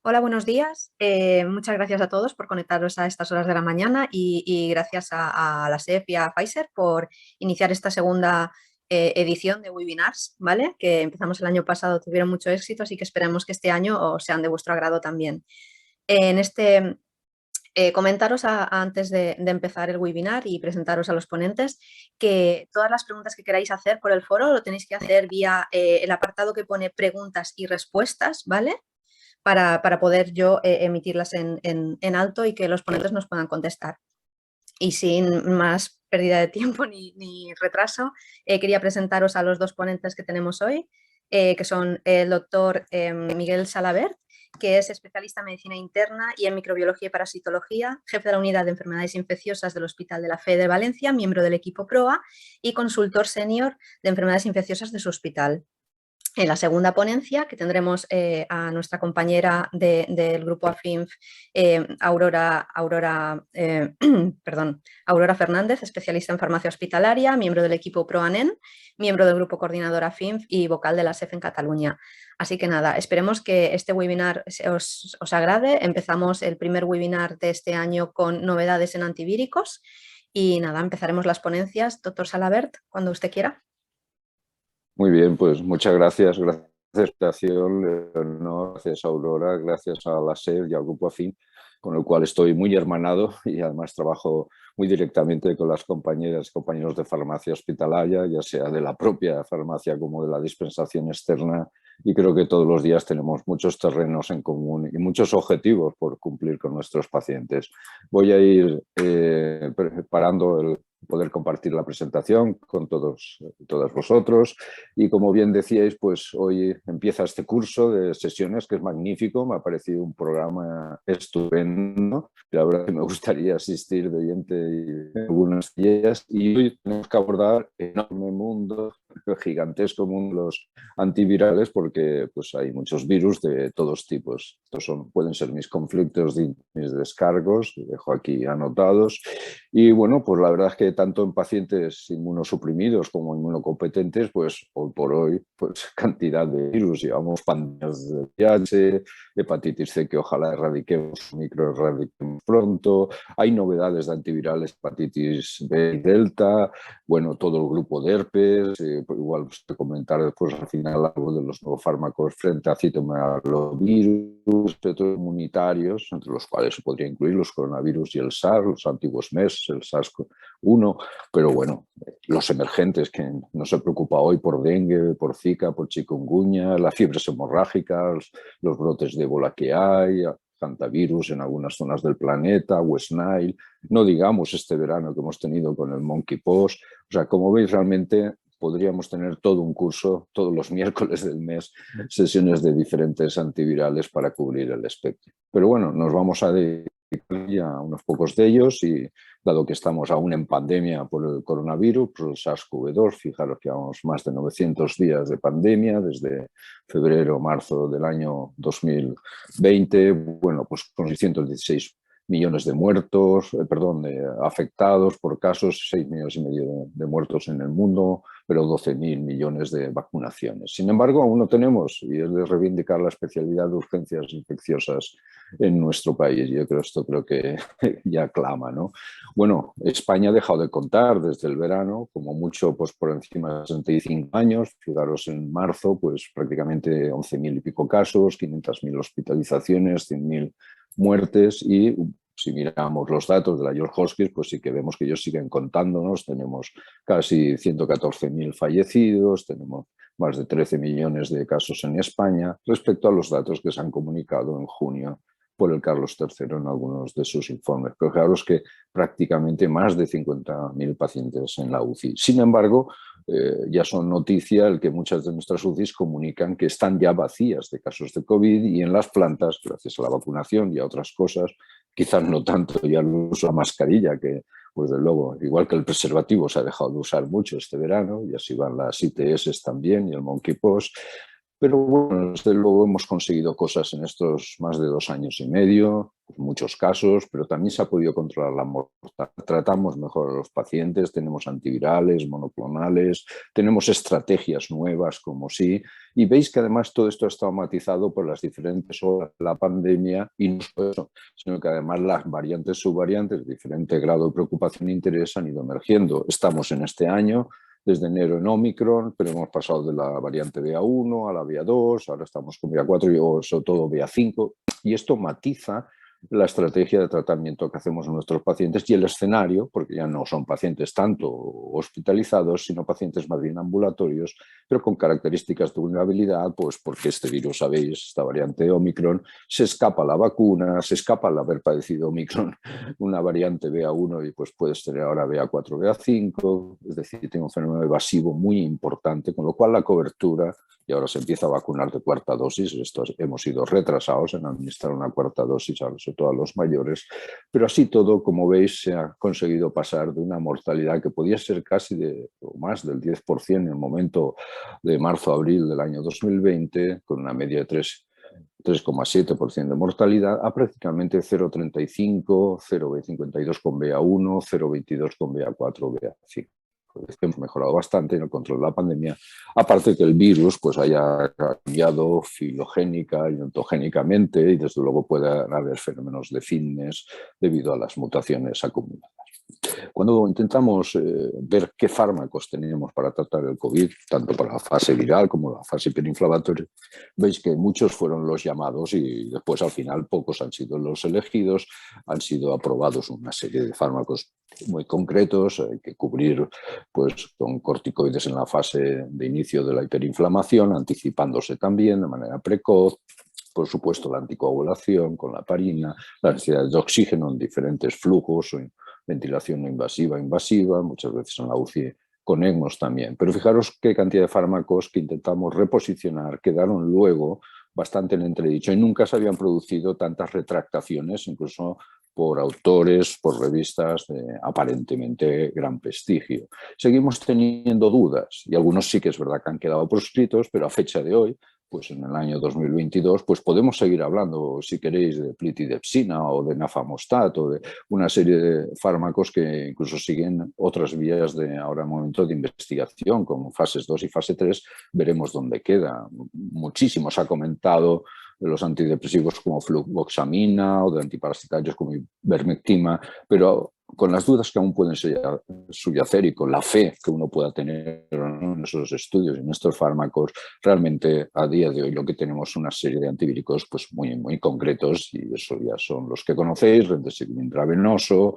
Hola, buenos días. Muchas gracias a todos por conectaros a estas horas de la mañana y gracias a la SEF y a Pfizer por iniciar esta segunda edición de webinars, ¿vale? Que empezamos el año pasado, tuvieron mucho éxito, así que esperemos que este año sean de vuestro agrado también. En este, comentaros antes de empezar el webinar y presentaros a los ponentes que todas las preguntas que queráis hacer por el foro lo tenéis que hacer vía el apartado que pone preguntas y respuestas, ¿vale? Para poder yo emitirlas en alto y que los ponentes nos puedan contestar. Y sin más pérdida de tiempo ni retraso, quería presentaros a los dos ponentes que tenemos hoy, que son el doctor Miguel Salabert, que es especialista en medicina interna y en microbiología y parasitología, jefe de la unidad de enfermedades infecciosas del Hospital de la Fe de Valencia, miembro del equipo PROA y consultor senior de enfermedades infecciosas de su hospital. En la segunda ponencia, que tendremos a nuestra compañera del grupo AFINF, Aurora Fernández, especialista en farmacia hospitalaria, miembro del equipo PROANEN, miembro del grupo coordinador AFINF y vocal de la SEF en Cataluña. Así que nada, esperemos que este webinar os agrade. Empezamos el primer webinar de este año con novedades en antivíricos y nada, empezaremos las ponencias. Doctor Salabert, cuando usted quiera. Muy bien, pues muchas gracias. Gracias a la invitación, Leonor, gracias a Aurora, gracias a la SER y al Grupo AFIN, con el cual estoy muy hermanado y además trabajo muy directamente con las compañeras y compañeros de farmacia hospitalaria, ya sea de la propia farmacia como de la dispensación externa, y creo que todos los días tenemos muchos terrenos en común y muchos objetivos por cumplir con nuestros pacientes. Voy a ir preparando el poder compartir la presentación con todos y todas vosotros. Y como bien decíais, pues hoy empieza este curso de sesiones que es magnífico, me ha parecido un programa estupendo, la verdad que me gustaría asistir de oyente en algunas de ellas, y hoy tenemos que abordar el enorme mundo, el gigantesco mundo de los antivirales, porque pues hay muchos virus de todos tipos. Estos pueden ser mis conflictos, mis descargos, dejo aquí anotados. Y bueno, pues la verdad es que tanto en pacientes inmunosuprimidos como inmunocompetentes, pues hoy por hoy, pues cantidad de virus. Llevamos pandemias de VIH, hepatitis C que ojalá erradiquemos, microerradiquemos pronto. Hay novedades de antivirales, hepatitis B y delta, bueno, todo el grupo de herpes, igual comentar después al final algo de los nuevos fármacos frente a citomegalovirus, otros inmunitarios, entre los cuales se podría incluir los coronavirus y el SARS, los antiguos MERS, el SARS-1, pero bueno, los emergentes que no se preocupa hoy por dengue, por Zika, por chikungunya, las fiebres hemorrágicas, los brotes de ébola que hay, hantavirus en algunas zonas del planeta, West Nile, no digamos este verano que hemos tenido con el monkeypox. O sea, como veis, realmente podríamos tener todo un curso, todos los miércoles del mes, sesiones de diferentes antivirales para cubrir el espectro. Pero bueno, nos vamos a dedicar ya a unos pocos de ellos y dado que estamos aún en pandemia por el coronavirus, por el SARS-CoV-2, fijaros que llevamos más de 900 días de pandemia desde febrero, marzo del año 2020, bueno, pues con 616 millones de muertos, de afectados por casos, 6,5 millones de muertos en el mundo, pero 12.000 millones de vacunaciones. Sin embargo, aún no tenemos, y es de reivindicar la especialidad de urgencias infecciosas en nuestro país. Yo creo que ya clama, ¿no? Bueno, España ha dejado de contar desde el verano, como mucho pues por encima de 65 años. Fijaros, en marzo, pues prácticamente 11.000 y pico casos, 500.000 hospitalizaciones, 100.000 muertes, y si miramos los datos de la Johns Hopkins, pues sí que vemos que ellos siguen contándonos. Tenemos casi 114.000 fallecidos, tenemos más de 13 millones de casos en España, respecto a los datos que se han comunicado en junio por el Carlos III en algunos de sus informes. Pero claro, es que prácticamente más de 50.000 pacientes en la UCI. Sin embargo, ya son noticia el que muchas de nuestras UCIs comunican que están ya vacías de casos de COVID, y en las plantas, gracias a la vacunación y a otras cosas, quizás no tanto ya el uso de la mascarilla, que pues de luego, igual que el preservativo se ha dejado de usar mucho este verano, y así van las ITS también y el monkeypox, Pero bueno, desde luego hemos conseguido cosas en estos más de 2 años y medio, en muchos casos, pero también se ha podido controlar la mortalidad. Tratamos mejor a los pacientes, tenemos antivirales, monoclonales, tenemos estrategias nuevas como sí, y veis que además todo esto ha estado matizado por las diferentes olas de la pandemia y no solo eso, sino que además las variantes, subvariantes, de diferente grado de preocupación e interés han ido emergiendo. Estamos en este año desde enero en Omicron, pero hemos pasado de la variante BA1 a la BA2, ahora estamos con BA4 y sobre todo BA5, y esto matiza la estrategia de tratamiento que hacemos en nuestros pacientes y el escenario, porque ya no son pacientes tanto hospitalizados, sino pacientes más bien ambulatorios, pero con características de vulnerabilidad, pues porque este virus, sabéis, esta variante Omicron, se escapa a la vacuna, se escapa al haber padecido Omicron, una variante BA1 y pues puedes tener ahora BA4, BA5, es decir, tiene un fenómeno evasivo muy importante, con lo cual la cobertura, y ahora se empieza a vacunar de cuarta dosis, hemos sido retrasados en administrar una cuarta dosis, sobre todo a los mayores, pero así todo, como veis, se ha conseguido pasar de una mortalidad que podía ser casi o más del 10% en el momento de marzo-abril del año 2020, con una media de 3,7% de mortalidad, a prácticamente 0,35, 0,52 con BA1, 0,22 con BA4, BA5. Hemos mejorado bastante en el control de la pandemia, aparte que el virus pues haya cambiado filogénica y ontogénicamente y desde luego puede haber fenómenos de fitness debido a las mutaciones acumuladas. Cuando intentamos ver qué fármacos teníamos para tratar el COVID, tanto para la fase viral como la fase hiperinflamatoria, veis que muchos fueron los llamados y después al final pocos han sido los elegidos, han sido aprobados una serie de fármacos muy concretos, hay que cubrir pues, con corticoides en la fase de inicio de la hiperinflamación, anticipándose también de manera precoz. Por supuesto, la anticoagulación con la heparina, las necesidades de oxígeno en diferentes flujos, ventilación no invasiva, invasiva, muchas veces en la UCI con ECMOs también. Pero fijaros qué cantidad de fármacos que intentamos reposicionar quedaron luego bastante en entredicho y nunca se habían producido tantas retractaciones, incluso por autores, por revistas de aparentemente gran prestigio. Seguimos teniendo dudas y algunos sí que es verdad que han quedado proscritos, pero a fecha de hoy, pues en el año 2022, pues podemos seguir hablando, si queréis, de plitidepsina o de nafamostat o de una serie de fármacos que incluso siguen otras vías de ahora momento de investigación, como fases 2 y fase 3, veremos dónde queda. Muchísimo se ha comentado de los antidepresivos como fluvoxamina o de antiparasitarios como ivermectina, pero con las dudas que aún pueden subyacer y con la fe que uno pueda tener en esos estudios y en estos fármacos, realmente a día de hoy lo que tenemos es una serie de antivíricos pues muy, muy concretos y eso ya son los que conocéis, remdesivir intravenoso,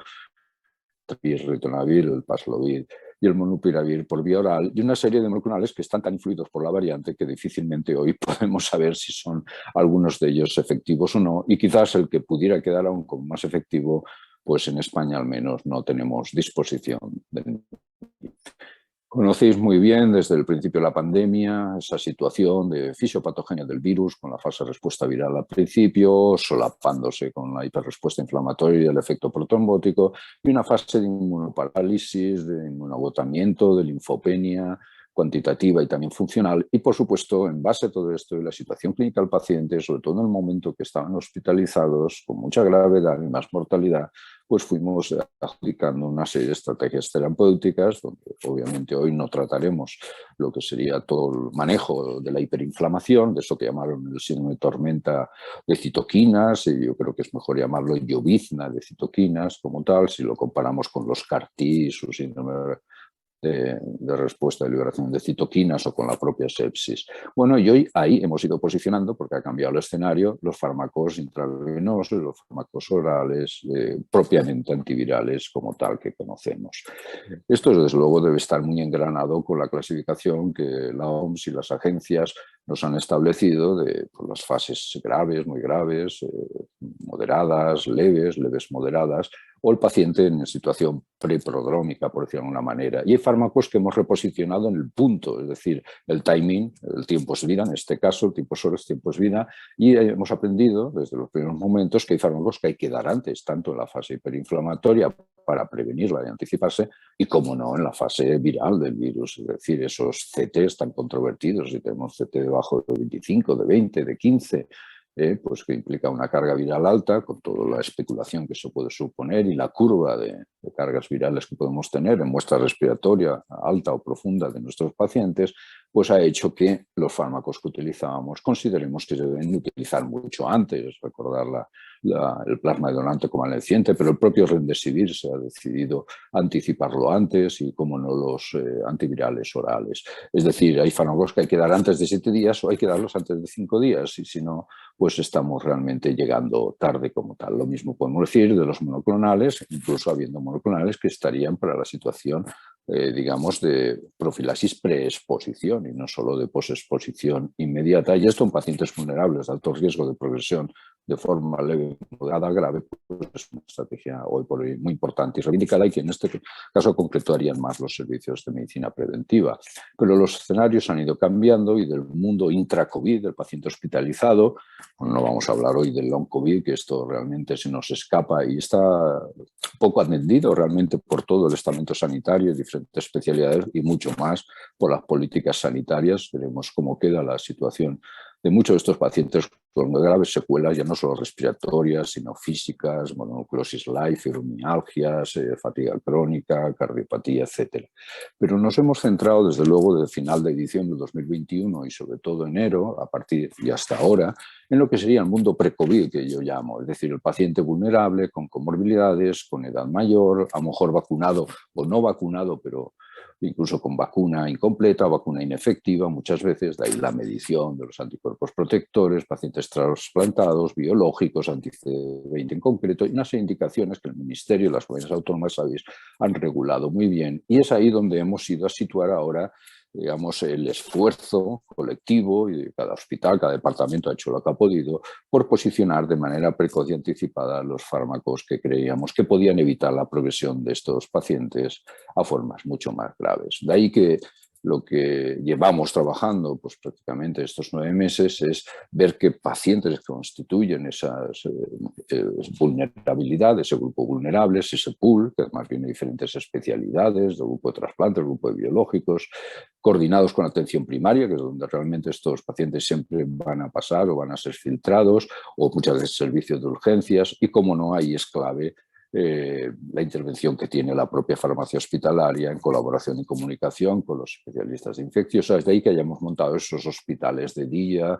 ritonavir, el Paxlovid y el molnupiravir por vía oral y una serie de monoclonales que están tan influidos por la variante que difícilmente hoy podemos saber si son algunos de ellos efectivos o no y quizás el que pudiera quedar aún como más efectivo pues en España al menos no tenemos disposición de... Conocéis muy bien desde el principio de la pandemia esa situación de fisiopatogenia del virus con la fase de respuesta viral al principio, solapándose con la hiperrespuesta inflamatoria y el efecto protrombótico y una fase de inmunoparálisis, de inmunogotamiento, de linfopenia cuantitativa y también funcional y por supuesto en base a todo esto y la situación clínica del paciente, sobre todo en el momento que estaban hospitalizados con mucha gravedad y más mortalidad, pues fuimos adjudicando una serie de estrategias terapéuticas, donde obviamente hoy no trataremos lo que sería todo el manejo de la hiperinflamación, de eso que llamaron el síndrome de tormenta de citoquinas, y yo creo que es mejor llamarlo llovizna de citoquinas como tal, si lo comparamos con los CAR-T, su síndrome de respuesta de liberación de citoquinas o con la propia sepsis. Bueno, y hoy ahí hemos ido posicionando, porque ha cambiado el escenario, los fármacos intravenosos, los fármacos orales, propiamente antivirales como tal que conocemos. Esto desde luego debe estar muy engranado con la clasificación que la OMS y las agencias nos han establecido de pues, las fases graves, muy graves, moderadas, leves, leves moderadas, o el paciente en situación preprodrómica, por decirlo de alguna manera. Y hay fármacos que hemos reposicionado en el punto, es decir, el timing, el tiempo es vida, en este caso el tiempo es horas, tiempo es vida, y hemos aprendido desde los primeros momentos que hay fármacos que hay que dar antes, tanto en la fase hiperinflamatoria para prevenirla y anticiparse, y como no en la fase viral del virus, es decir, esos CTs tan controvertidos, si tenemos CT debajo de 25, de 20, de 15, pues que implica una carga viral alta, con toda la especulación que eso puede suponer y la curva de cargas virales que podemos tener en muestra respiratoria alta o profunda de nuestros pacientes, pues ha hecho que los fármacos que utilizábamos consideremos que se deben utilizar mucho antes, recordar el plasma de donante convaleciente, pero el propio Remdesivir se ha decidido anticiparlo antes y, como no, los antivirales orales. Es decir, hay fármacos que hay que dar antes de 7 días o hay que darlos antes de 5 días y si no, pues estamos realmente llegando tarde como tal. Lo mismo podemos decir de los monoclonales, incluso habiendo monoclonales que estarían para la situación digamos, de profilaxis preexposición y no solo de posexposición inmediata. Y esto en pacientes vulnerables de alto riesgo de progresión de forma leve, moderada, grave, pues es una estrategia hoy por hoy muy importante y reivindicada y que en este caso concreto harían más los servicios de medicina preventiva. Pero los escenarios han ido cambiando y del mundo intra-COVID, del paciente hospitalizado, bueno, no vamos a hablar hoy del long COVID, que esto realmente se nos escapa y está poco atendido realmente por todo el estamento sanitario, diferentes especialidades y mucho más por las políticas sanitarias. Veremos cómo queda la situación de muchos de estos pacientes con graves secuelas, ya no solo respiratorias, sino físicas, mononucleosis light, fibromialgias, fatiga crónica, cardiopatía, etc. Pero nos hemos centrado, desde luego, desde el final de edición de 2021 y sobre todo enero, a partir y hasta ahora, en lo que sería el mundo pre-COVID, que yo llamo, es decir, el paciente vulnerable, con comorbilidades, con edad mayor, a lo mejor vacunado o no vacunado, pero incluso con vacuna incompleta, vacuna inefectiva, muchas veces, de ahí la medición de los anticuerpos protectores, pacientes trasplantados, biológicos, anti-CD20 en concreto, y unas indicaciones que el Ministerio y las comunidades autónomas, sabéis, han regulado muy bien. Y es ahí donde hemos ido a situar ahora, digamos, el esfuerzo colectivo, y cada hospital, cada departamento ha hecho lo que ha podido, por posicionar de manera precoz y anticipada los fármacos que creíamos que podían evitar la progresión de estos pacientes a formas mucho más graves. De ahí que lo que llevamos trabajando pues, prácticamente estos 9 meses es ver qué pacientes constituyen esas vulnerabilidades, ese grupo vulnerable, ese pool, que además viene de diferentes especialidades, del grupo de trasplantes, del grupo de biológicos, coordinados con atención primaria, que es donde realmente estos pacientes siempre van a pasar o van a ser filtrados, o muchas veces servicios de urgencias, y como no, ahí es clave la intervención que tiene la propia farmacia hospitalaria en colaboración y comunicación con los especialistas de infecciosas. De ahí que hayamos montado esos hospitales de día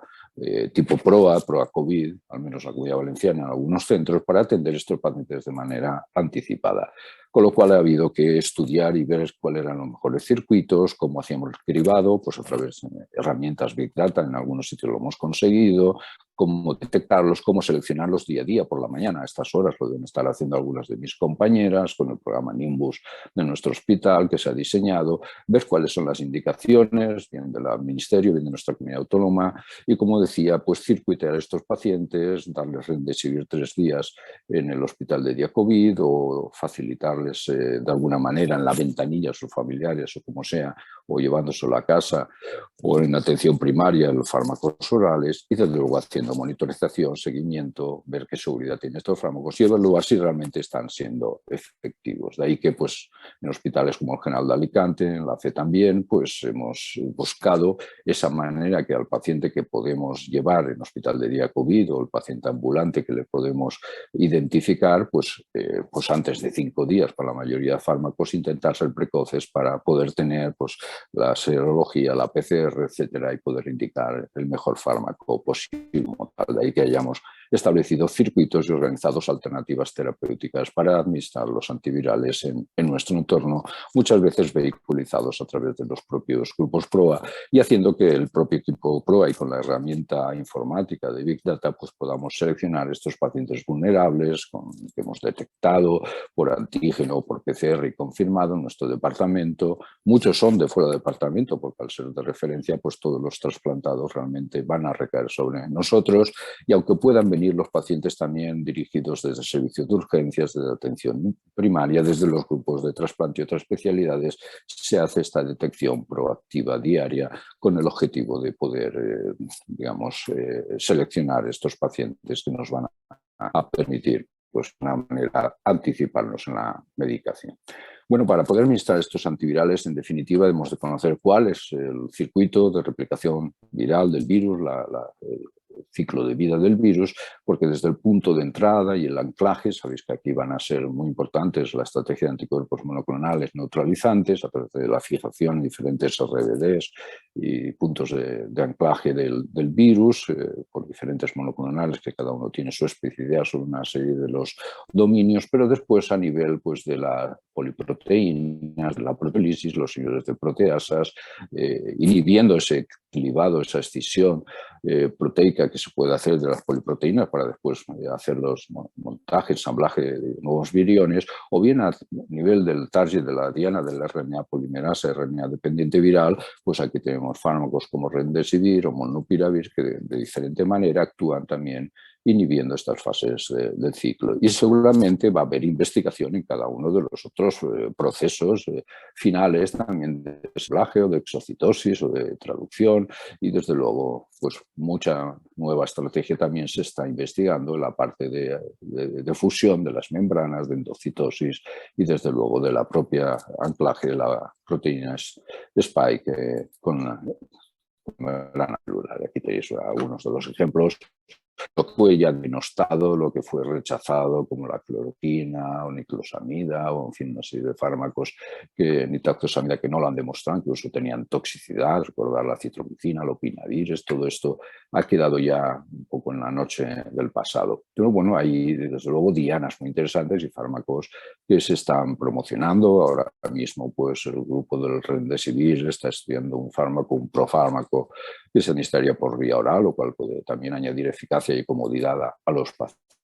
tipo PROA COVID, al menos la Comunidad Valenciana en algunos centros, para atender estos pacientes de manera anticipada. Con lo cual ha habido que estudiar y ver cuáles eran los mejores circuitos, cómo hacíamos el cribado, pues a través de herramientas Big Data, en algunos sitios lo hemos conseguido, cómo detectarlos, cómo seleccionarlos día a día por la mañana. A estas horas lo deben estar haciendo algunas de mis compañeras con el programa Nimbus de nuestro hospital que se ha diseñado, ver cuáles son las indicaciones, vienen del Ministerio, vienen de nuestra comunidad autónoma y, como decía, pues circuitar a estos pacientes, darles Remdesivir 3 días en el hospital de día COVID o facilitarles de alguna manera en la ventanilla a sus familiares o como sea, o llevándoselo a casa o en atención primaria los fármacos orales y desde luego haciendo monitorización, seguimiento, ver qué seguridad tienen estos fármacos y evaluar si realmente están siendo efectivos. De ahí que pues en hospitales como el General de Alicante, en la FE también, pues hemos buscado esa manera que al paciente que podemos llevar en hospital de día COVID o el paciente ambulante que le podemos identificar, pues antes de 5 días para la mayoría de fármacos, intentar ser precoces para poder tener pues la serología, la PCR, etcétera, y poder indicar el mejor fármaco posible. De ahí que hayamos establecido circuitos y organizados alternativas terapéuticas para administrar los antivirales en nuestro entorno, muchas veces vehiculizados a través de los propios grupos PROA y haciendo que el propio equipo PROA y con la herramienta informática de Big Data pues podamos seleccionar estos pacientes vulnerables que hemos detectado por antígeno o por PCR y confirmado en nuestro departamento. Muchos son de fuera del departamento porque al ser de referencia pues todos los trasplantados realmente van a recaer sobre nosotros y aunque puedan venir venir los pacientes también dirigidos desde servicios de urgencias, desde atención primaria, desde los grupos de trasplante y otras especialidades. Se hace esta detección proactiva diaria con el objetivo de poder, digamos, seleccionar estos pacientes que nos van a permitir, pues, de una manera, anticiparnos en la medicación. Bueno, para poder administrar estos antivirales, en definitiva, debemos de conocer cuál es el circuito de replicación viral del virus, el ciclo de vida del virus, porque desde el punto de entrada y el anclaje, sabéis que aquí van a ser muy importantes la estrategia de anticuerpos monoclonales neutralizantes a través de la fijación en diferentes RBDs y puntos de anclaje del virus por diferentes monoclonales que cada uno tiene su especificidad sobre una serie de los dominios, pero después a nivel, pues, de la poliproteínas, de la proteólisis, los inhibidores de proteasas, inhibiendo ese clivado, esa escisión proteica que se puede hacer de las poliproteínas para después hacer los montajes, ensamblaje de nuevos viriones, o bien a nivel del target de la diana del RNA polimerasa, RNA dependiente viral, pues aquí tenemos fármacos como Remdesivir o Molnupiravir que de diferente manera actúan también inhibiendo estas fases del ciclo. Y seguramente va a haber investigación en cada uno de los otros procesos finales también de ensamblaje o de exocitosis o de traducción, y desde luego pues mucha nueva estrategia también se está investigando en la parte de fusión de las membranas, de endocitosis y desde luego de la propia anclaje de la proteína spike con la membrana celular. Aquí tenéis algunos de los ejemplos. Lo que fue ya denostado, lo que fue rechazado, como la cloroquina o niclosamida, o en fin, una serie de fármacos, nitazoxanida, que no lo han demostrado, incluso tenían toxicidad, recordar la citromicina, lopinavir, todo esto ha quedado ya un poco en la noche del pasado. Pero bueno, hay desde luego dianas muy interesantes y fármacos que se están promocionando. Ahora mismo pues el grupo del Remdesivir está estudiando un fármaco, un profármaco, que se administraría por vía oral, lo cual puede también añadir eficacia y comodidad a los pacientes.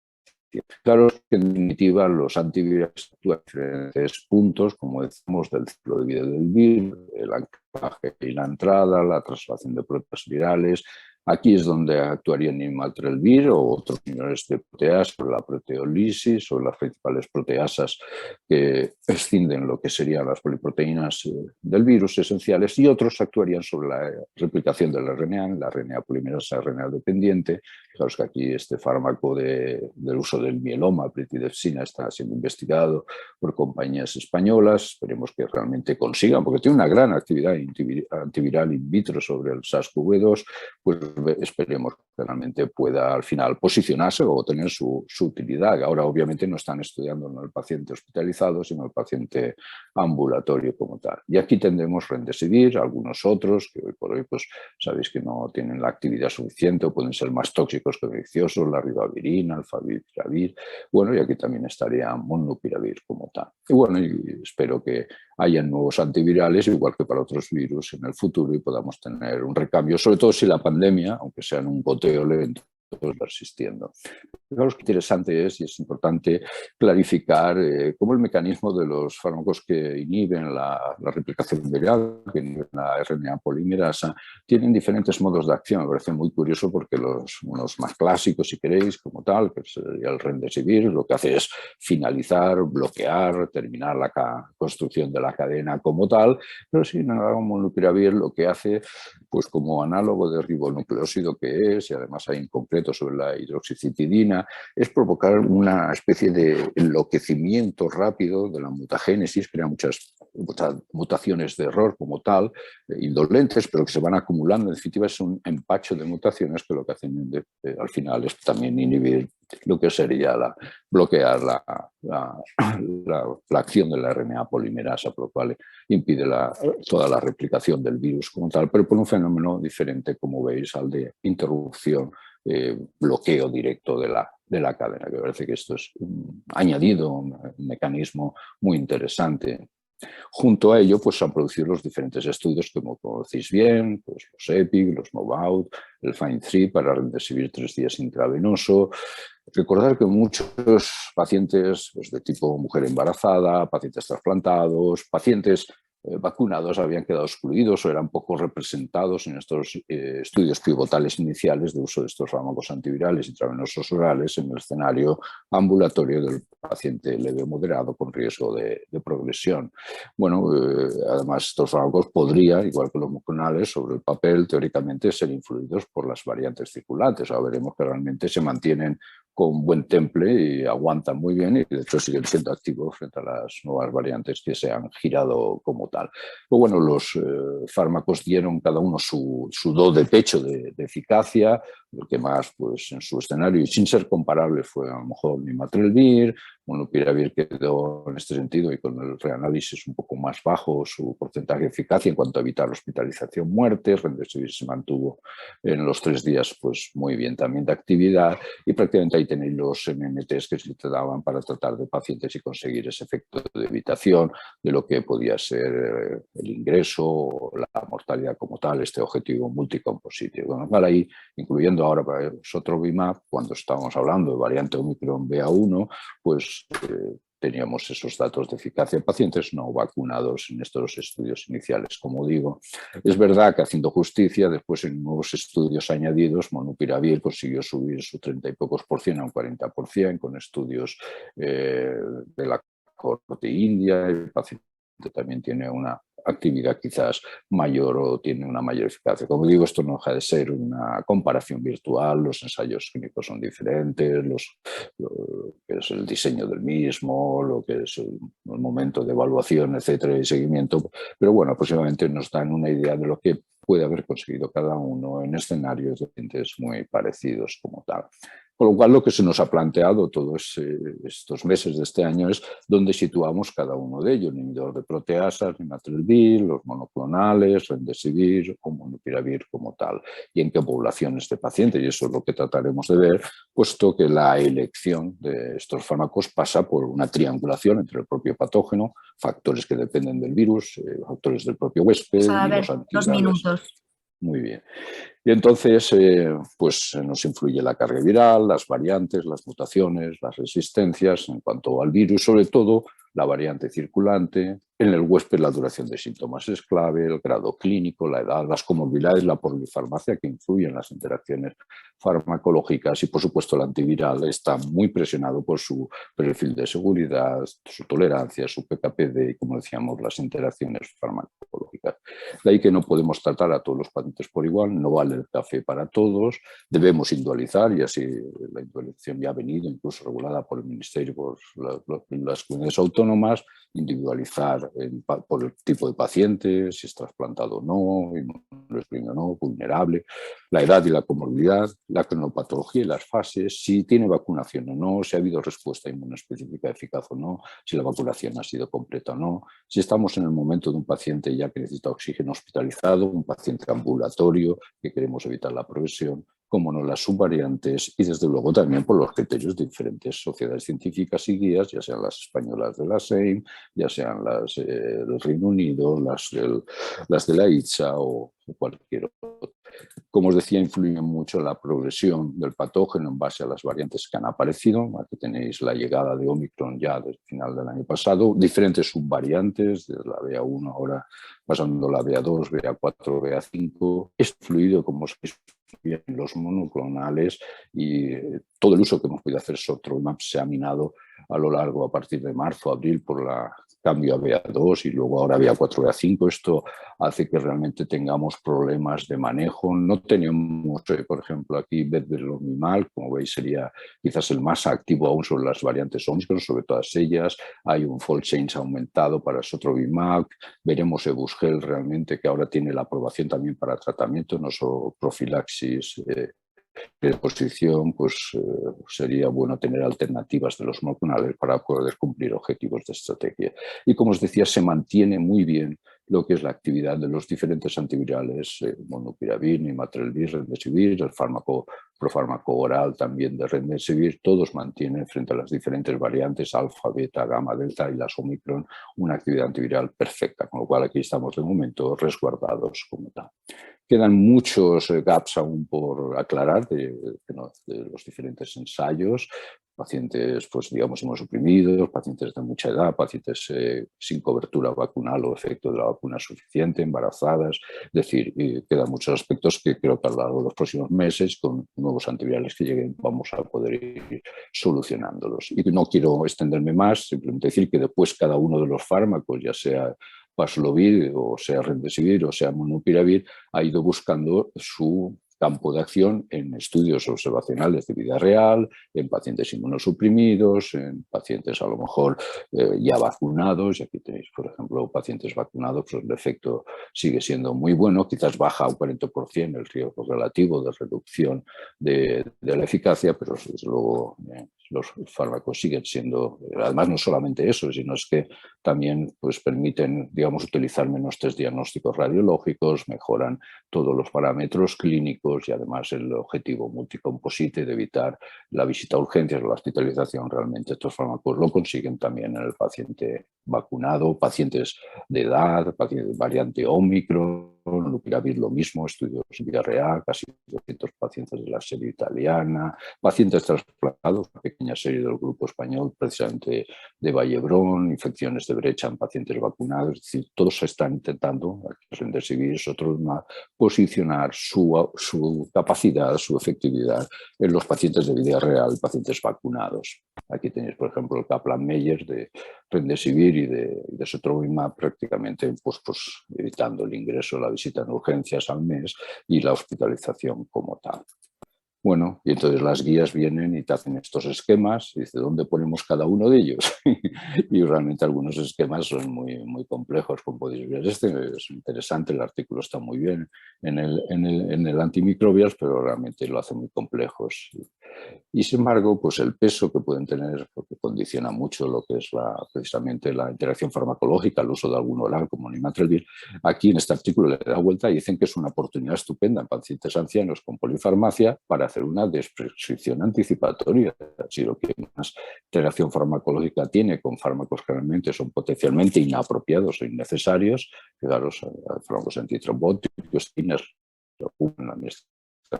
Claro que en definitiva los antivirales actúan en diferentes puntos, como decimos, del ciclo de vida del virus, el anclaje y la entrada, la traslación de proteínas virales. Aquí es donde actuarían Imaltrelvir o otros inhibidores de proteasas, la proteólisis o las principales proteasas que escinden lo que serían las poliproteínas del virus esenciales, y otros actuarían sobre la replicación del RNA, la RNA polimerasa, RNA dependiente. Fijaos que aquí este fármaco del uso del mieloma, plitidepsina, está siendo investigado por compañías españolas. Esperemos que realmente consigan, porque tiene una gran actividad antiviral in vitro sobre el SARS-CoV-2, pues esperemos que realmente pueda al final posicionarse o tener su utilidad. Ahora obviamente no están estudiando no el paciente hospitalizado, sino el paciente ambulatorio como tal. Y aquí tendremos Remdesivir, algunos otros que hoy por hoy pues sabéis que no tienen la actividad suficiente o pueden ser más tóxicos que beneficiosos, la ribavirina, el favipiravir. Bueno, y aquí también estaría Molnupiravir como tal. Y bueno, y espero que hayan nuevos antivirales, igual que para otros virus en el futuro, y podamos tener un recambio, sobre todo si la pandemia, aunque sea en un goteo lento, persistiendo. Fijaros qué interesante es y es importante clarificar cómo el mecanismo de los fármacos que inhiben la replicación viral, que inhiben la RNA polimerasa, tienen diferentes modos de acción. Me parece muy curioso porque unos más clásicos, si queréis, como tal, que sería el Remdesivir, lo que hace es finalizar, bloquear, terminar la construcción de la cadena como tal, pero sin embargo, Molnupiravir lo que hace, pues como análogo de ribonucleósido que es, y además hay en concreto sobre la hidroxicitidina, es provocar una especie de enloquecimiento rápido de la mutagénesis, crea muchas mutaciones de error como tal, indolentes, pero que se van acumulando. En definitiva, es un empacho de mutaciones que lo que hacen al final es también inhibir lo que sería bloquear la acción de la RNA polimerasa, por lo cual impide toda la replicación del virus como tal, pero por un fenómeno diferente, como veis, al de interrupción, bloqueo directo de la cadena, que me parece que esto es añadido, un mecanismo muy interesante. Junto a ello, pues se han producido los diferentes estudios, como conocéis bien, pues los EPIC, los MOVOUT, el FIND-3 para Remdesivir 3 días intravenoso. Recordar que muchos pacientes pues, de tipo mujer embarazada, pacientes trasplantados, pacientes vacunados habían quedado excluidos o eran poco representados en estos estudios pivotales iniciales de uso de estos fármacos antivirales intravenosos orales en el escenario ambulatorio del paciente leve o moderado con riesgo de progresión. Bueno, además estos fármacos podrían, igual que los monoclonales, sobre el papel teóricamente ser influidos por las variantes circulantes. Ahora veremos que realmente se mantienen con buen temple y aguantan muy bien y de hecho siguen siendo activos frente a las nuevas variantes que se han girado como tal. Pero bueno, los fármacos dieron cada uno su do de pecho de eficacia, el que más pues en su escenario y sin ser comparable fue a lo mejor Nimatrelvir. Molnupiravir quedó en este sentido y con el reanálisis un poco más bajo su porcentaje de eficacia en cuanto a evitar hospitalización, muerte. Remdesivir se mantuvo en los 3 días pues muy bien también de actividad y prácticamente ahí tenéis los MMTs que se te daban para tratar de pacientes y conseguir ese efecto de evitación de lo que podía ser el ingreso o la mortalidad como tal, este objetivo multicompositivo. Con lo cual ahí, incluyendo ahora para Sotrovimab, cuando estábamos hablando de variante Omicron BA1, pues teníamos esos datos de eficacia en pacientes no vacunados en estos estudios iniciales. Como digo, es verdad que haciendo justicia, después en nuevos estudios añadidos, Molnupiravir consiguió subir su 30 y pocos por cien a un 40% con estudios de la corte india. El paciente también tiene una actividad quizás mayor o tiene una mayor eficacia. Como digo, esto no deja de ser una comparación virtual, los ensayos clínicos son diferentes, lo que es el diseño del mismo, lo que es el momento de evaluación, etcétera, y seguimiento, pero bueno, aproximadamente nos dan una idea de lo que puede haber conseguido cada uno en escenarios diferentes muy parecidos como tal. Con lo cual, lo que se nos ha planteado todos estos meses de este año es dónde situamos cada uno de ellos, el inhibidor de proteasas, Nimatrelvir, los monoclonales, Remdesivir o Molnupiravir como tal, y en qué poblaciones de pacientes, y eso es lo que trataremos de ver, puesto que la elección de estos fármacos pasa por una triangulación entre el propio patógeno, factores que dependen del virus, factores del propio Pues huésped a y ver, los 2 antivirales. minutos. Muy bien. Y entonces, pues nos influye la carga viral, las variantes, las mutaciones, las resistencias en cuanto al virus, sobre todo la variante circulante. En el huésped la duración de síntomas es clave, el grado clínico, la edad, las comorbilidades, la polifarmacia que influye en las interacciones farmacológicas y, por supuesto, el antiviral está muy presionado por su perfil de seguridad, su tolerancia, su PKPD y, como decíamos, las interacciones farmacológicas. De ahí que no podemos tratar a todos los pacientes por igual, no vale el café para todos, debemos individualizar y así la individualización ya ha venido incluso regulada por el Ministerio, por las comunidades autónomas, individualizar por el tipo de paciente, si es trasplantado o no, inmunodeprimido o no, vulnerable, la edad y la comorbilidad, la cronopatología y las fases, si tiene vacunación o no, si ha habido respuesta inmunoespecífica eficaz o no, si la vacunación ha sido completa o no, si estamos en el momento de un paciente ya que necesita oxígeno hospitalizado, un paciente ambulatorio, que queremos evitar la progresión, como no las subvariantes y desde luego también por los criterios de diferentes sociedades científicas y guías, ya sean las españolas de la SEIM, ya sean las del Reino Unido, las de la ITSA o cualquier otra. Como os decía, influye mucho la progresión del patógeno en base a las variantes que han aparecido. Aquí tenéis la llegada de Omicron ya desde el final del año pasado, diferentes subvariantes, desde la BA1 ahora pasando la BA2, BA4, BA5. Es fluido, como os bien los monoclonales y todo el uso que hemos podido hacer Sotrovimab se ha minado a lo largo, a partir de marzo, abril, por el cambio a BA2 y luego ahora BA4, BA5. Esto hace que realmente tengamos problemas de manejo. No tenemos, por ejemplo, aquí Bevacizumab, como veis, sería quizás el más activo aún sobre las variantes Omicron, sobre todas ellas. Hay un fold change aumentado para Sotrovimab. Veremos Ebusgel realmente, que ahora tiene la aprobación también para tratamiento, no solo profilaxis de exposición, pues sería bueno tener alternativas de los monoclonales para poder cumplir objetivos de estrategia. Y como os decía, se mantiene muy bien lo que es la actividad de los diferentes antivirales, Molnupiravir, Nimatrelvir, Remdesivir, el profármaco oral también de Remdesivir, todos mantienen frente a las diferentes variantes alfa, beta, gamma, delta y las Omicron una actividad antiviral perfecta, con lo cual aquí estamos de momento resguardados como tal. Quedan muchos gaps aún por aclarar de los diferentes ensayos, pacientes, pues digamos, inmunosuprimidos, pacientes de mucha edad, pacientes sin cobertura vacunal o efecto de la vacuna suficiente, embarazadas. Es decir, quedan muchos aspectos que creo que a lo largo de los próximos meses, con nuevos antivirales que lleguen, vamos a poder ir solucionándolos. Y no quiero extenderme más, simplemente decir que después cada uno de los fármacos, ya sea Paxlovid o sea Remdesivir o sea Molnupiravir, ha ido buscando su campo de acción en estudios observacionales de vida real, en pacientes inmunosuprimidos, en pacientes a lo mejor ya vacunados, y aquí tenéis, por ejemplo, pacientes vacunados, pues el efecto sigue siendo muy bueno, quizás baja un 40% el riesgo relativo de reducción de la eficacia, pero desde luego los fármacos siguen siendo, además no solamente eso, sino es que también pues, permiten, digamos, utilizar menos test diagnósticos radiológicos, mejoran todos los parámetros clínicos y además el objetivo multicomposite de evitar la visita a urgencias o la hospitalización. Realmente estos fármacos lo consiguen también en el paciente vacunado, pacientes de edad, pacientes variante Ómicron, Nupiravir lo mismo, estudios en vida real, casi 200 pacientes de la serie italiana, pacientes trasplantados, una pequeña serie del grupo español, precisamente de Vallebrón, infecciones de brecha en pacientes vacunados, es decir, todos se están intentando, Remdesivir es otro, posicionar su capacidad, su efectividad en los pacientes de vida real, pacientes vacunados. Aquí tenéis, por ejemplo, el Kaplan-Meier de Remdesivir y de Sotrovimab, prácticamente pues, evitando el ingreso, la visita en urgencias al mes y la hospitalización como tal. Bueno, y entonces las guías vienen y te hacen estos esquemas y dice, ¿dónde ponemos cada uno de ellos? Y realmente algunos esquemas son muy complejos, como podéis ver. Este es interesante, el artículo está muy bien en el Antimicrobials, pero realmente lo hace muy complejos. Y sin embargo, pues el peso que pueden tener, porque condiciona mucho lo que es precisamente la interacción farmacológica, el uso de algún oral como Nimatrelvir, aquí en este artículo le da vuelta y dicen que es una oportunidad estupenda en pacientes ancianos con polifarmacia para hacer una desprescripción anticipatoria. Si lo que más interacción farmacológica tiene con fármacos que realmente son potencialmente inapropiados o innecesarios, fijaros, fármacos antitrombóticos,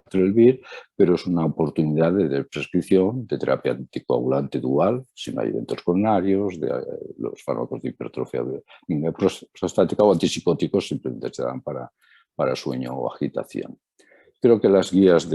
Trelvir, pero es una oportunidad de prescripción de terapia anticoagulante dual, si no hay eventos coronarios, de los fármacos de hipertrofia prostática o antipsicóticos simplemente se dan para sueño o agitación. Creo que las guías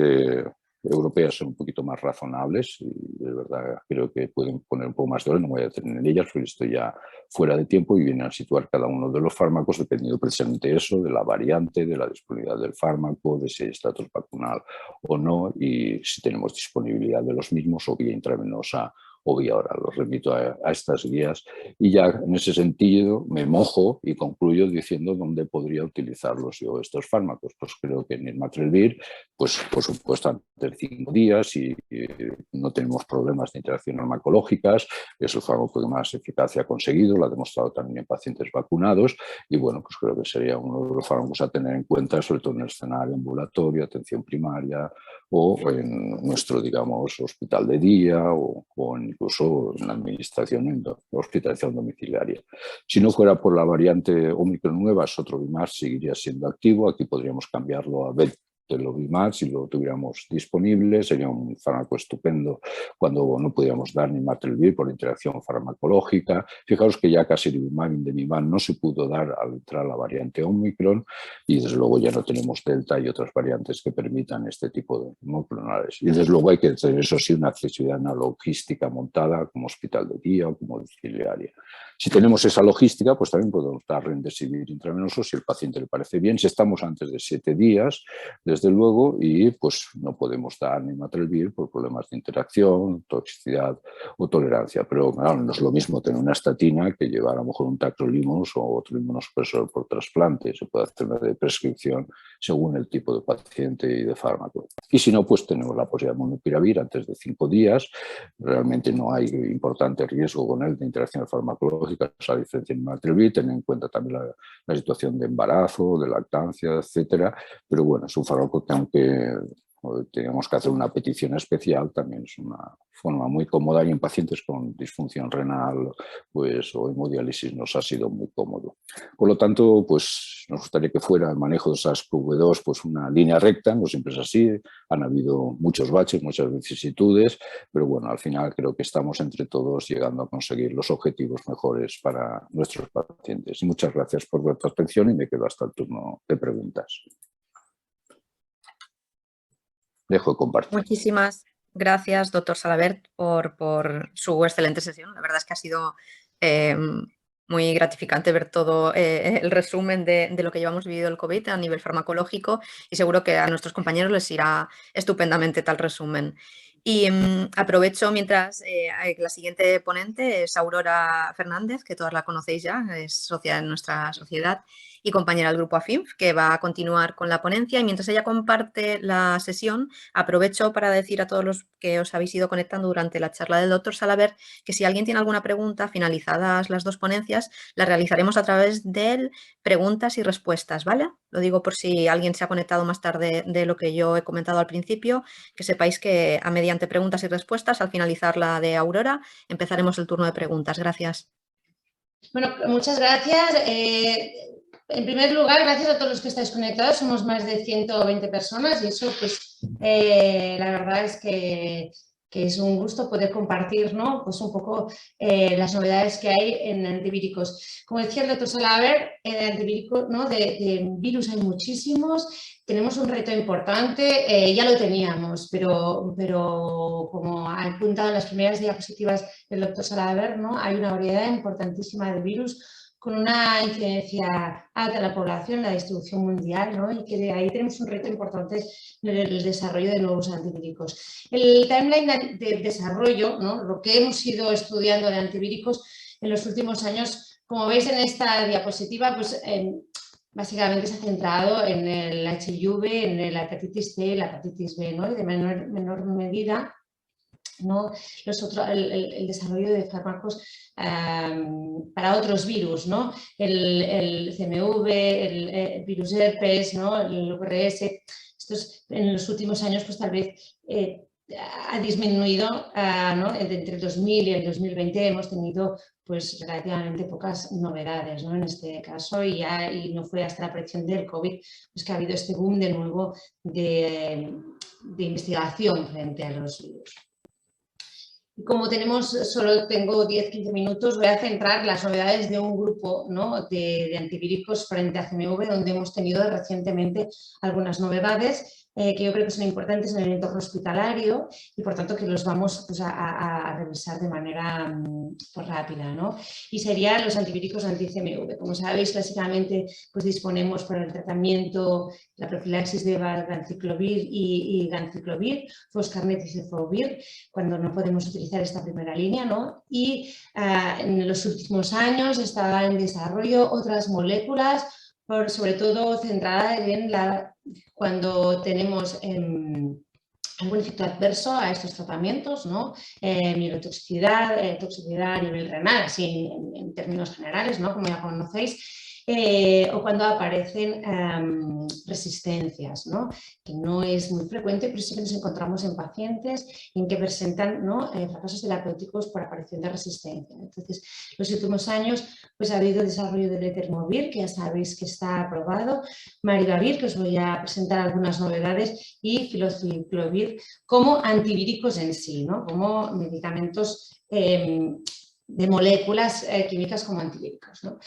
europeas son un poquito más razonables y de verdad creo que pueden poner un poco más de orden, no voy a detener en ellas porque estoy ya fuera de tiempo y vienen a situar cada uno de los fármacos dependiendo precisamente de eso, de la variante, de la disponibilidad del fármaco, de si hay estatus vacunal o no y si tenemos disponibilidad de los mismos o vía intravenosa o vía oral. Los remito a estas guías y ya en ese sentido me mojo y concluyo diciendo dónde podría utilizarlos yo estos fármacos. Pues creo que en el Nimatrelvir, pues por supuesto antes de 5 días y no tenemos problemas de interacción farmacológicas, es el fármaco que más eficacia ha conseguido, lo ha demostrado también en pacientes vacunados y bueno, pues creo que sería uno de los fármacos a tener en cuenta, sobre todo en el escenario ambulatorio, atención primaria o en nuestro, digamos, hospital de día o incluso en la administración en hospitalización domiciliaria. Si no fuera por la variante Omicron nueva, Sotrovimab seguiría siendo activo. Aquí podríamos cambiarlo a Betelovimab si lo tuviéramos disponible. Sería un fármaco estupendo cuando no pudiéramos dar Nimatrelvir por interacción farmacológica. Fijaos que ya Casirivimab y Indemivab no se pudo dar al entrar la variante Omicron y desde luego ya no tenemos Delta y otras variantes que permitan este tipo de monoclonales. Y desde luego hay que tener, eso sí, una accesibilidad, una logística montada como hospital de día o como domiciliaria. Si tenemos esa logística, pues también podemos dar Remdesivir intravenoso si el paciente le parece bien. Si estamos antes de 7 días, desde luego, y pues no podemos dar Nimatrelvir por problemas de interacción, toxicidad o tolerancia. Pero claro, no es lo mismo tener una estatina que llevar a lo mejor un tacrolimus o otro inmunosupresor por trasplante. Se puede hacer una de prescripción según el tipo de paciente y de fármaco. Y si no, pues tenemos la posibilidad de Molnupiravir antes de 5 días. Realmente no hay importante riesgo con él de interacción farmacológica, a diferencia de Nimatrelvir, tener en cuenta también la situación de embarazo, de lactancia, etcétera. Pero bueno, es un fármaco que aunque teníamos que hacer una petición especial, también es una forma muy cómoda y en pacientes con disfunción renal pues, o hemodiálisis nos ha sido muy cómodo. Por lo tanto, pues nos gustaría que fuera el manejo de SARS-CoV-2 pues una línea recta, no siempre es así, han habido muchos baches, muchas vicisitudes, pero bueno, al final creo que estamos entre todos llegando a conseguir los objetivos mejores para nuestros pacientes. Y muchas gracias por vuestra atención y me quedo hasta el turno de preguntas. Dejo de compartir. Muchísimas gracias, doctor Salabert, por su excelente sesión. La verdad es que ha sido muy gratificante ver todo el resumen de lo que llevamos vivido el COVID a nivel farmacológico y seguro que a nuestros compañeros les irá estupendamente tal resumen. Y aprovecho mientras la siguiente ponente es Aurora Fernández, que todas la conocéis ya, es socia en nuestra sociedad y compañera del grupo AFINF, que va a continuar con la ponencia. Y mientras ella comparte la sesión, aprovecho para decir a todos los que os habéis ido conectando durante la charla del doctor Salabert que si alguien tiene alguna pregunta, finalizadas las dos ponencias, la realizaremos a través de preguntas y respuestas, ¿vale? Lo digo por si alguien se ha conectado más tarde de lo que yo he comentado al principio, que sepáis que mediante preguntas y respuestas, al finalizar la de Aurora, empezaremos el turno de preguntas. Gracias. Bueno, muchas gracias. En primer lugar, gracias a todos los que estáis conectados. Somos más de 120 personas y eso, pues, la verdad es que es un gusto poder compartir, ¿no? Pues un poco las novedades que hay en antivíricos. Como decía el doctor Salabert, antivíricos, ¿no? de virus hay muchísimos. Tenemos un reto importante, ya lo teníamos, pero como ha apuntado en las primeras diapositivas del doctor Salabert, ¿no? Hay una variedad importantísima de virus con una incidencia alta en la población, la distribución mundial, ¿no? Y que de ahí tenemos un reto importante en el desarrollo de nuevos antivíricos. El timeline de desarrollo, ¿no? Lo que hemos ido estudiando de antivíricos en los últimos años, como veis en esta diapositiva, pues básicamente se ha centrado en el HIV, en la hepatitis C, la hepatitis B, ¿no? Y de menor medida, ¿no? el desarrollo de fármacos para otros virus, ¿no? El CMV, el virus herpes, ¿no? El VRS. Estos en los últimos años pues tal vez ha disminuido, ¿no? Entre el 2000 y el 2020 hemos tenido pues relativamente pocas novedades, ¿no? En este caso y no fue hasta la aparición del COVID pues que ha habido este boom de nuevo de investigación frente a los virus. Como solo tengo 10-15 minutos, voy a centrar las novedades de un grupo, ¿no? de antivíricos frente a CMV, donde hemos tenido recientemente algunas novedades que yo creo que son importantes en el entorno hospitalario y por tanto que los vamos pues, a revisar de manera pues, rápida, ¿no? Y serían los antivíricos anti-CMV. Como sabéis, básicamente pues, disponemos para el tratamiento, la profilaxis de ganciclovir y ganciclovir, foscarnet y cefovir, cuando no podemos utilizar esta primera línea, ¿no? Y en los últimos años estaban en desarrollo otras moléculas, sobre todo centradas en cuando tenemos algún efecto adverso a estos tratamientos, ¿no? Neurotoxicidad, toxicidad a nivel renal, así en términos generales, ¿no? Como ya conocéis. O cuando aparecen resistencias, ¿no? Que no es muy frecuente, pero sí que nos encontramos en pacientes en que presentan, ¿no? Fracasos terapéuticos por aparición de resistencia. Entonces, los últimos años pues, ha habido desarrollo del letermovir, que ya sabéis que está aprobado, maribavir, que os voy a presentar algunas novedades, y filociclovir como antivíricos en sí, ¿no? Como medicamentos de moléculas químicas como antivíricos, ¿no?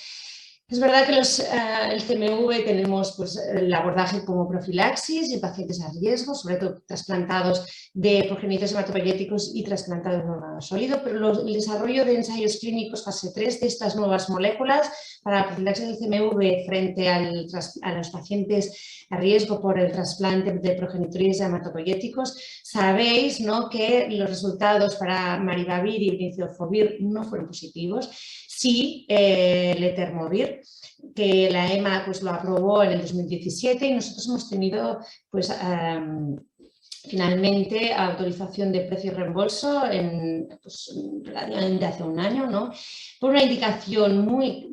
Es verdad que el CMV tenemos pues, el abordaje como profilaxis en pacientes a riesgo, sobre todo trasplantados de progenitores hematopoyéticos y trasplantados de órgano sólido, pero el desarrollo de ensayos clínicos fase 3 de estas nuevas moléculas para la profilaxis del CMV frente a los pacientes a riesgo por el trasplante de progenitores hematopoyéticos, sabéis, ¿no? que los resultados para maribavir y brincidofovir no fueron positivos. Sí, letermovir, que la EMA pues, lo aprobó en el 2017 y nosotros hemos tenido pues, finalmente autorización de precio y reembolso relativamente hace un año, ¿no? Por una indicación muy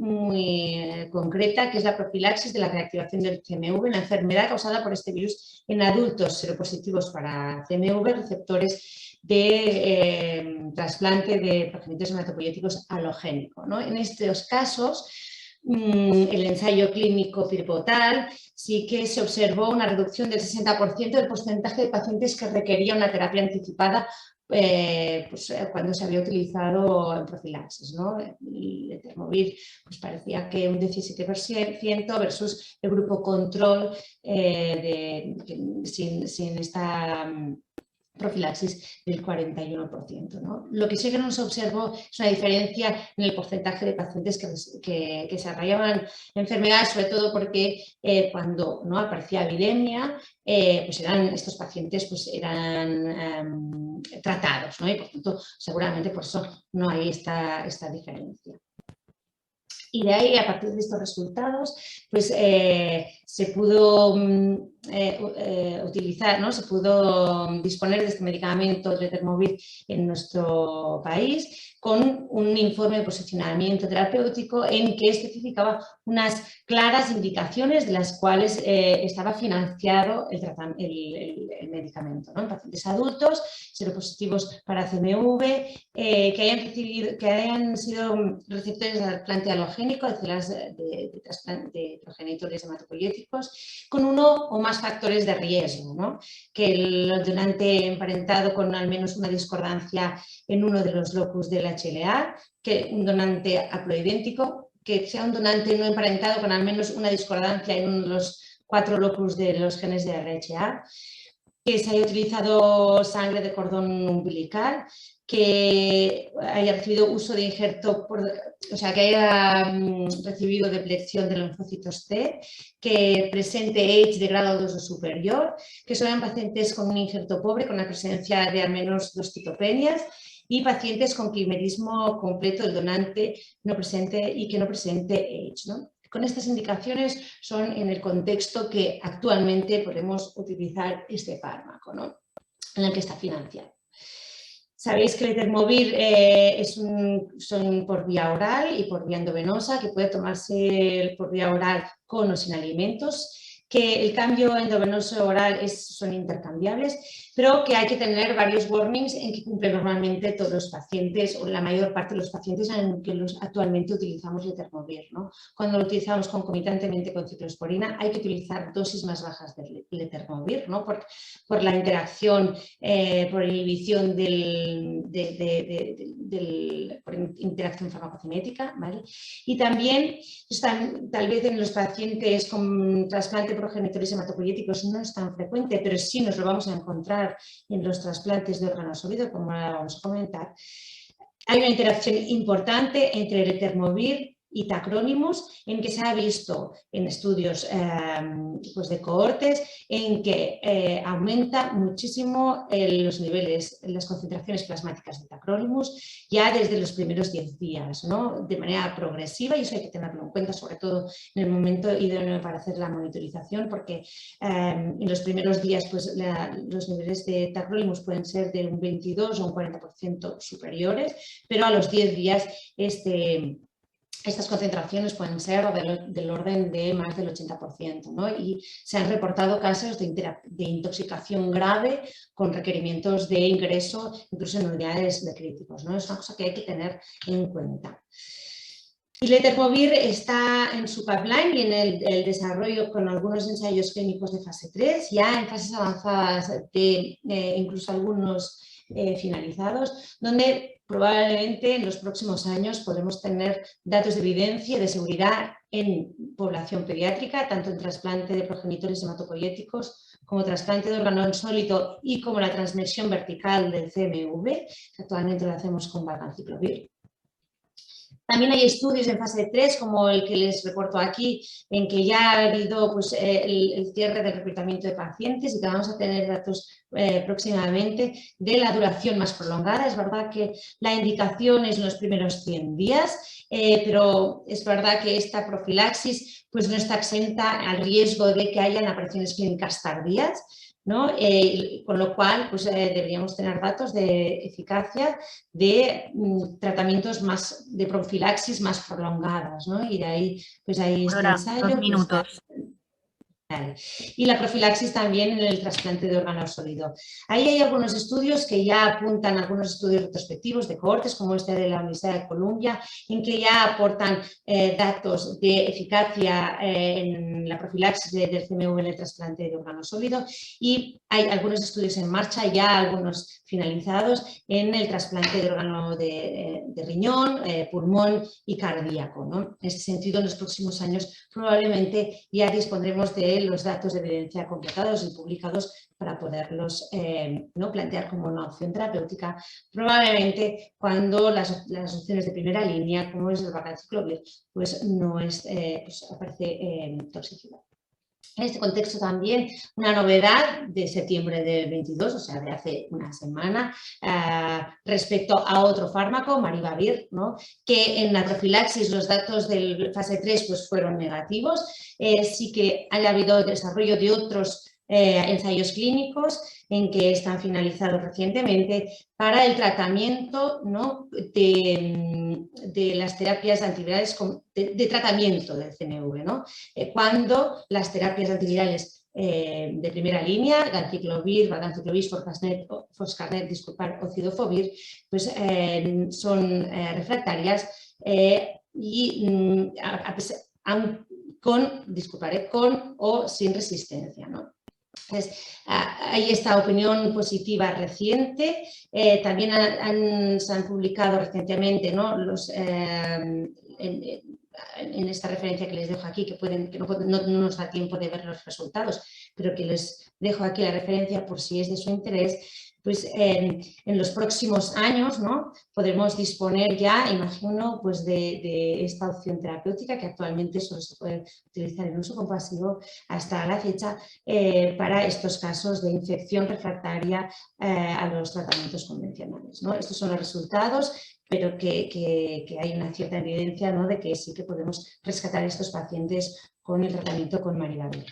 concreta, que es la profilaxis de la reactivación del CMV, una enfermedad causada por este virus en adultos seropositivos para CMV, receptores de trasplante de progenitores hematopoyéticos halogénico, ¿no? En estos casos, el ensayo clínico pivotal sí que se observó una reducción del 60% del porcentaje de pacientes que requerían una terapia anticipada cuando se había utilizado en profilaxis, ¿no? El Etermovir pues parecía que un 17% versus el grupo control sin esta profilaxis del 41%, ¿no? Lo que sí que no se observó es una diferencia en el porcentaje de pacientes que desarrollaban enfermedades, sobre todo porque cuando no aparecía viremia, pues estos pacientes pues eran tratados, ¿no? Y por tanto, seguramente por eso no hay esta diferencia. Y de ahí, a partir de estos resultados, pues se pudo utilizar, ¿no? Se pudo disponer de este medicamento de Etermovir en nuestro país con un informe de posicionamiento terapéutico en que especificaba unas claras indicaciones de las cuales estaba financiado el medicamento, ¿no? En pacientes adultos, seropositivos para CMV, que hayan sido receptores de trasplante halogénico de células de progenitores hematopoyéticos con uno o más factores de riesgo, ¿no? Que el donante emparentado con al menos una discordancia en uno de los locus del HLA, que un donante haploidéntico, que sea un donante no emparentado con al menos una discordancia en uno de los 4 locus de los genes de RHA, que se haya utilizado sangre de cordón umbilical, que haya recibido uso de injerto, que haya recibido deplección de linfocitos T, que presente H de grado 2 o superior, que sean pacientes con un injerto pobre con la presencia de al menos 2 citopenias y pacientes con quimerismo completo del donante no presente y que no presente H, ¿no? Con estas indicaciones son en el contexto que actualmente podemos utilizar este fármaco, ¿no? En el que está financiado. Sabéis que el Etermovir son por vía oral y por vía endovenosa, que puede tomarse por vía oral con o sin alimentos, que el cambio endovenoso oral son intercambiables, pero que hay que tener varios warnings en que cumplen normalmente todos los pacientes o la mayor parte de los pacientes en que actualmente utilizamos el Etermovir, ¿no? Cuando lo utilizamos concomitantemente con ciclosporina hay que utilizar dosis más bajas del Etermovir, ¿no? Por la interacción, por inhibición por interacción farmacocinética, ¿vale? Y también tal vez en los pacientes con trasplante progenitores hematopoyéticos no es tan frecuente, pero sí nos lo vamos a encontrar en los trasplantes de órgano sólido, como ahora vamos a comentar. Hay una interacción importante entre el Etermovir y tacrolimus, en que se ha visto en estudios de cohortes en que aumenta muchísimo los niveles, las concentraciones plasmáticas de tacrolimus ya desde los primeros 10 días, ¿no? De manera progresiva, y eso hay que tenerlo en cuenta, sobre todo en el momento idóneo para hacer la monitorización, porque en los primeros días pues, los niveles de tacrolimus pueden ser de un 22 o un 40% superiores, pero a los 10 días estas concentraciones pueden ser del orden de más del 80%, ¿no? Y se han reportado casos de intoxicación grave con requerimientos de ingreso incluso en unidades de críticos, ¿no? Es una cosa que hay que tener en cuenta. Y el Etermovir está en su pipeline y en el desarrollo con algunos ensayos clínicos de fase 3, ya en fases avanzadas incluso algunos finalizados, donde probablemente en los próximos años podremos tener datos de evidencia y de seguridad en población pediátrica, tanto en trasplante de progenitores hematopoyéticos como trasplante de órgano sólido y como la transmisión vertical del CMV, que actualmente lo hacemos con Valganciclovir. También hay estudios en fase 3, como el que les reporto aquí, en que ya ha habido pues, el cierre del reclutamiento de pacientes y que vamos a tener datos próximamente de la duración más prolongada. Es verdad que la indicación es en los primeros 100 días, pero es verdad que esta profilaxis pues, no está exenta al riesgo de que hayan apariciones clínicas tardías. ¿no? Con lo cual pues, deberíamos tener datos de eficacia de tratamientos más de profilaxis más prolongadas, ¿no? Y de ahí, pues ahí este Aurora, ensayo 2 pues, minutos. y la profilaxis también en el trasplante de órgano sólido. Ahí hay algunos estudios que ya apuntan, algunos estudios retrospectivos de cohortes, como este de la Universidad de Columbia, en que ya aportan datos de eficacia en la profilaxis del CMV en el trasplante de órgano sólido, y hay algunos estudios en marcha, ya algunos finalizados, en el trasplante de órgano de riñón, pulmón y cardíaco, ¿no? En ese sentido, en los próximos años probablemente ya dispondremos de los datos de evidencia completados y publicados para poderlos ¿no? plantear como una opción terapéutica, probablemente cuando las opciones de primera línea, como es el valganciclovir, pues no es, pues aparece toxicidad. En este contexto también una novedad de septiembre del 22, o sea, de hace una semana, respecto a otro fármaco, Maribavir, ¿no? Que en la profilaxis los datos del fase 3 pues, fueron negativos. Sí que haya habido desarrollo de otros ensayos clínicos en que están finalizados recientemente para el tratamiento, ¿no? de las terapias antivirales de tratamiento del CMV, ¿no? Cuando las terapias antivirales de primera línea, ganciclovir, valganciclovir, foscarnet, disculpar, o cidofovir, pues son refractarias y con o sin resistencia, ¿no? Entonces, hay esta opinión positiva reciente. También se han publicado recientemente, ¿no? En esta referencia que les dejo aquí, que no nos da tiempo de ver los resultados, pero que les dejo aquí la referencia por si es de su interés, pues en los próximos años, ¿no? Podremos disponer ya, imagino, pues de esta opción terapéutica que actualmente solo se puede utilizar en uso compasivo hasta la fecha para estos casos de infección refractaria a los tratamientos convencionales, ¿no? Estos son los resultados, pero que hay una cierta evidencia, ¿no? De que sí que podemos rescatar a estos pacientes con el tratamiento con Maribavir.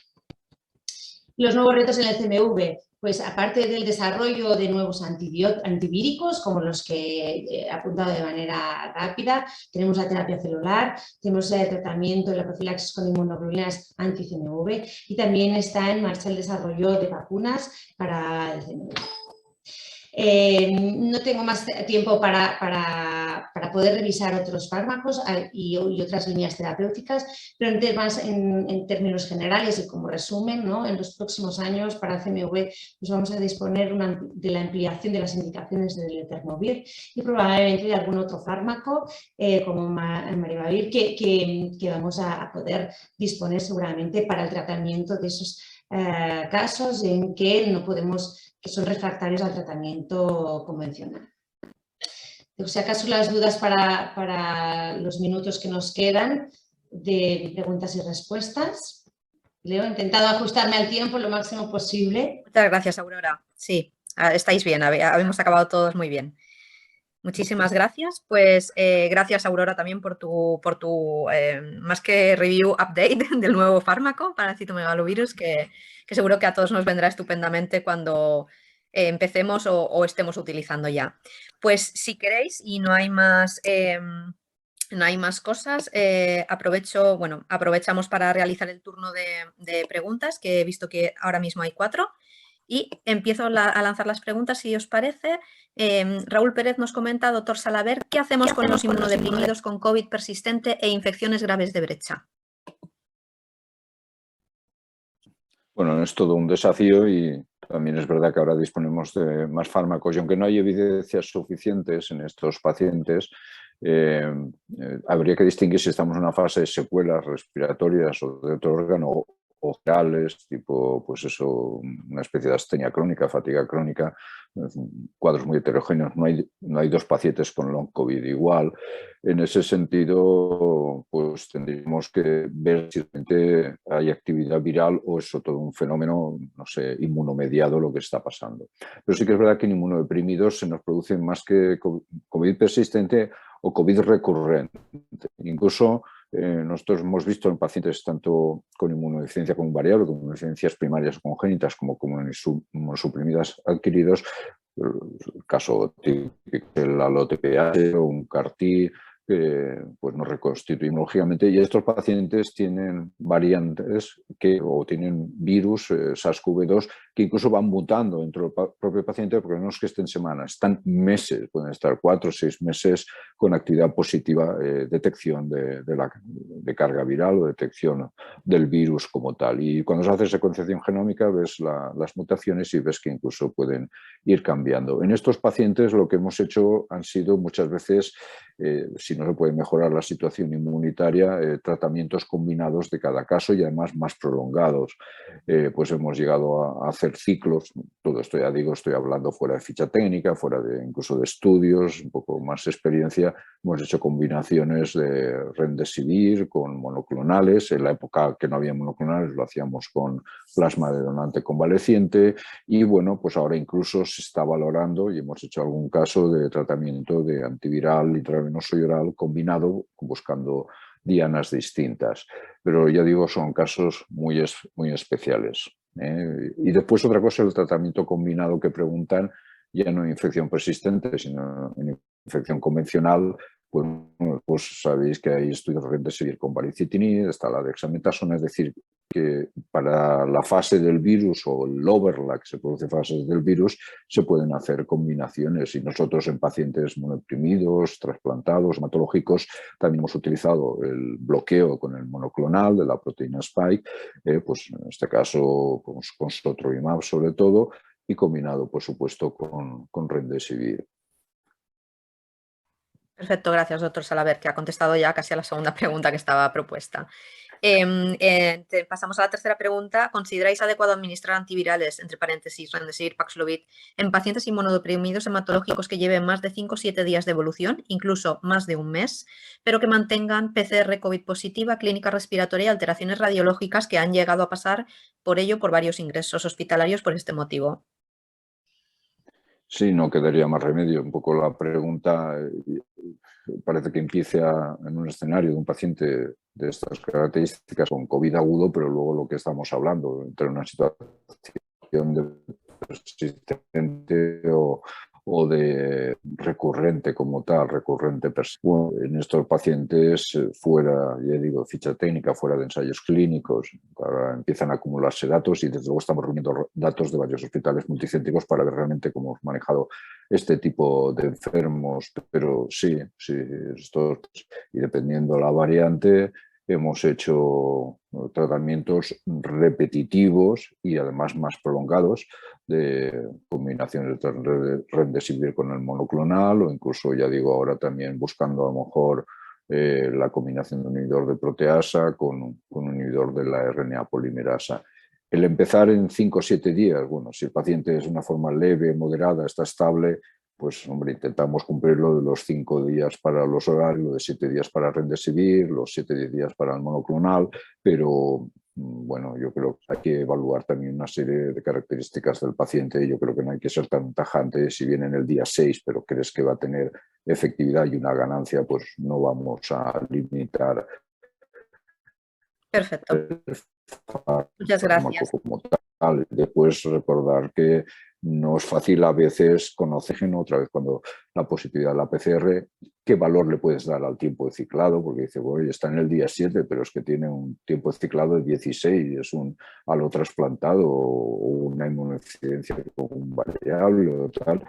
Los nuevos retos en el CMV, pues aparte del desarrollo de nuevos antivíricos, como los que he apuntado de manera rápida, tenemos la terapia celular, tenemos el tratamiento de la profilaxis con inmunoglobulinas anti-CMV y también está en marcha el desarrollo de vacunas para el CMV. No tengo más tiempo para poder revisar otros fármacos y otras líneas terapéuticas, pero en términos generales y como resumen, ¿no? En los próximos años para CMV pues vamos a disponer de la ampliación de las indicaciones del Eternovir y probablemente de algún otro fármaco como Maribavir que vamos a poder disponer seguramente para el tratamiento de esos casos en que que son refractarios al tratamiento convencional. Si acaso las dudas para los minutos que nos quedan de preguntas y respuestas. Leo, he intentado ajustarme al tiempo lo máximo posible. Muchas gracias, Aurora. Sí, estáis bien, habemos acabado todos muy bien. Muchísimas gracias. Pues gracias, Aurora, también por tu más que review update del nuevo fármaco para citomegalovirus, que seguro que a todos nos vendrá estupendamente cuando empecemos o estemos utilizando ya. Pues si queréis y no hay más cosas, aprovechamos para realizar el turno de preguntas, que he visto que ahora mismo hay 4. Y empiezo a lanzar las preguntas, si os parece. Raúl Pérez nos comenta, doctor Salaver, ¿qué hacemos con los inmunodeprimidos con COVID persistente e infecciones graves de brecha? Bueno, es todo un desafío y también es verdad que ahora disponemos de más fármacos y aunque no hay evidencias suficientes en estos pacientes, habría que distinguir si estamos en una fase de secuelas respiratorias o de otro órgano o generales, tipo, pues eso, una especie de astenia crónica, fatiga crónica, cuadros muy heterogéneos. No hay dos pacientes con long COVID igual. En ese sentido, pues tendríamos que ver si realmente hay actividad viral o es todo un fenómeno, no sé, inmunomediado lo que está pasando. Pero sí que es verdad que en inmunodeprimidos se nos producen más que COVID persistente o COVID recurrente. Incluso nosotros hemos visto en pacientes tanto con inmunodeficiencia como variable, con inmunodeficiencias primarias o congénitas, como inmunosuprimidas adquiridos, el caso típico del ALO-TPH o un CAR-T, pues nos reconstituimos lógicamente, y estos pacientes tienen variantes o tienen virus SARS-CoV-2 que incluso van mutando dentro del propio paciente, porque no es que estén semanas, están meses, pueden estar 4 o 6 meses con actividad positiva, detección de carga viral o detección del virus como tal. Y cuando se hace secuenciación genómica ves las mutaciones y ves que incluso pueden ir cambiando. En estos pacientes lo que hemos hecho han sido muchas veces, si no se puede mejorar la situación inmunitaria, tratamientos combinados de cada caso y además más prolongados. Pues hemos llegado a hacer ciclos, todo esto ya digo, estoy hablando fuera de ficha técnica, fuera incluso de estudios, un poco más experiencia. Hemos hecho combinaciones de Remdesivir con monoclonales. En la época que no había monoclonales lo hacíamos con plasma de donante convaleciente, y bueno, pues ahora incluso se está valorando y hemos hecho algún caso de tratamiento de antiviral intravenoso y oral combinado, buscando dianas distintas. Pero ya digo, son casos muy especiales. Y después otra cosa, el tratamiento combinado que preguntan, ya no en infección persistente, sino en infección convencional. Pues sabéis que hay estudios de seguir con baricitinib, está la dexametasona, es decir, que para la fase del virus o el overlap que se produce fases del virus se pueden hacer combinaciones, y nosotros en pacientes monoprimidos, trasplantados, hematológicos, también hemos utilizado el bloqueo con el monoclonal de la proteína Spike, pues en este caso con sotrovimab sobre todo, y combinado por supuesto con Remdesivir. Perfecto, gracias, doctor Salaver, que ha contestado ya casi a la segunda pregunta que estaba propuesta. Pasamos a la tercera pregunta. ¿Consideráis adecuado administrar antivirales, entre paréntesis, Remdesivir, Paxlovid, en pacientes inmunodeprimidos hematológicos que lleven más de 5 o 7 días de evolución, incluso más de un mes, pero que mantengan PCR COVID positiva, clínica respiratoria y alteraciones radiológicas que han llegado a pasar por ello por varios ingresos hospitalarios por este motivo? Sí, no quedaría más remedio. Un poco la pregunta parece que empieza en un escenario de un paciente de estas características con COVID agudo, pero luego lo que estamos hablando, entre una situación de persistente o de recurrente como tal, recurrente persistente. En estos pacientes, fuera, ya digo, ficha técnica, fuera de ensayos clínicos, ahora empiezan a acumularse datos, y desde luego estamos reuniendo datos de varios hospitales multicéntricos para ver realmente cómo hemos manejado este tipo de enfermos. Pero sí, y dependiendo la variante, hemos hecho tratamientos repetitivos y además más prolongados de combinaciones de Remdesivir con el monoclonal, o incluso, ya digo, ahora también buscando a lo mejor la combinación de un inhibidor de proteasa con un inhibidor de la RNA polimerasa. El empezar en 5 o 7 días, bueno, si el paciente es de una forma leve, moderada, está estable, pues hombre, intentamos cumplir lo de los 5 días para los horarios, lo de 7 días para Remdesivir, los 7 días para el monoclonal, pero bueno, yo creo que hay que evaluar también una serie de características del paciente. Yo creo que no hay que ser tan tajante. Si viene en el día 6, pero crees que va a tener efectividad y una ganancia, pues no vamos a limitar Perfecto. el Muchas gracias. fármaco como tal. Después recordar que no es fácil a veces conocer otra vez cuando la positividad de la PCR, qué valor le puedes dar al tiempo de ciclado, porque dice, bueno, está en el día 7, pero es que tiene un tiempo de ciclado de 16, es un halo trasplantado o una inmunodeficiencia con un variable o tal.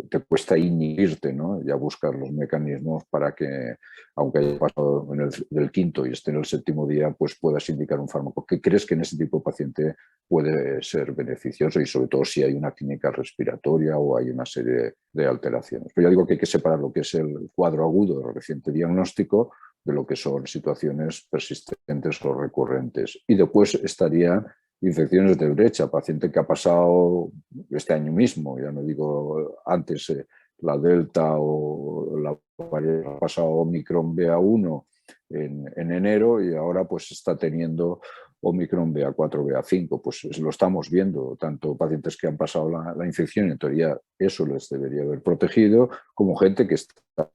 Te cuesta inhibirte, ¿no? Ya buscar los mecanismos para que, aunque haya pasado del 5º y esté en el 7º día, pues puedas indicar un fármaco que crees que en ese tipo de paciente puede ser beneficioso, y sobre todo si hay una clínica respiratoria o hay una serie de alteraciones. Pero ya digo que hay que separar lo que es el cuadro agudo del reciente diagnóstico de lo que son situaciones persistentes o recurrentes. Y después estarían infecciones de brecha, paciente que ha pasado este año mismo, ya no digo antes, la Delta o la ha pasado Omicron BA1 en enero, y ahora pues está teniendo Omicron BA4, BA5, pues lo estamos viendo, tanto pacientes que han pasado la infección, en teoría eso les debería haber protegido, como gente que está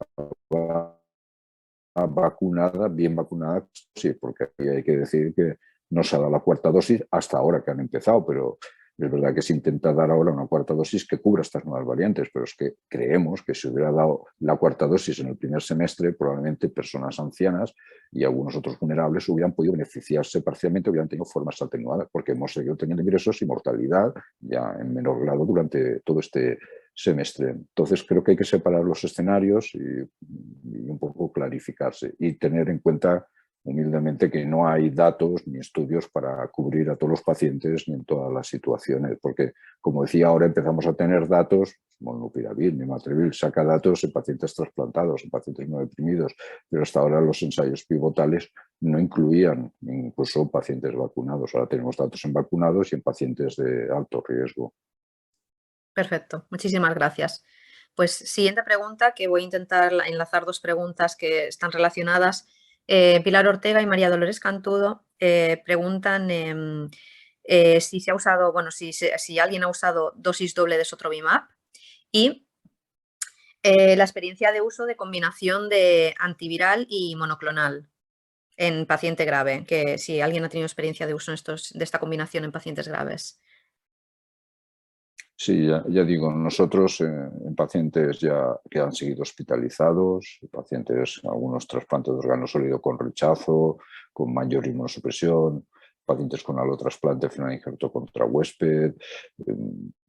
vacunada, bien vacunada, sí, porque hay que decir que no se ha dado la cuarta dosis hasta ahora que han empezado, pero es verdad que se intenta dar ahora una cuarta dosis que cubra estas nuevas variantes, pero es que creemos que si hubiera dado la cuarta dosis en el primer semestre, probablemente personas ancianas y algunos otros vulnerables hubieran podido beneficiarse parcialmente, hubieran tenido formas atenuadas, porque hemos seguido teniendo ingresos y mortalidad ya en menor grado durante todo este semestre. Entonces creo que hay que separar los escenarios y un poco clarificarse y tener en cuenta humildemente que no hay datos ni estudios para cubrir a todos los pacientes ni en todas las situaciones, porque como decía, ahora empezamos a tener datos, molnupiravir, nematrevil, saca datos en pacientes trasplantados, en pacientes no deprimidos, pero hasta ahora los ensayos pivotales no incluían incluso pacientes vacunados. Ahora tenemos datos en vacunados y en pacientes de alto riesgo. Perfecto, muchísimas gracias. Pues siguiente pregunta, que voy a intentar enlazar dos preguntas que están relacionadas. Pilar Ortega y María Dolores Cantudo preguntan si se ha usado, bueno, si alguien ha usado dosis doble de sotrovimab y la experiencia de uso de combinación de antiviral y monoclonal en paciente grave, que si alguien ha tenido experiencia de uso de esta combinación en pacientes graves. Sí, ya digo, nosotros en pacientes ya que han seguido hospitalizados, pacientes, algunos trasplantes de órgano sólido con rechazo, con mayor inmunosupresión, pacientes con alotrasplante final injerto contra huésped,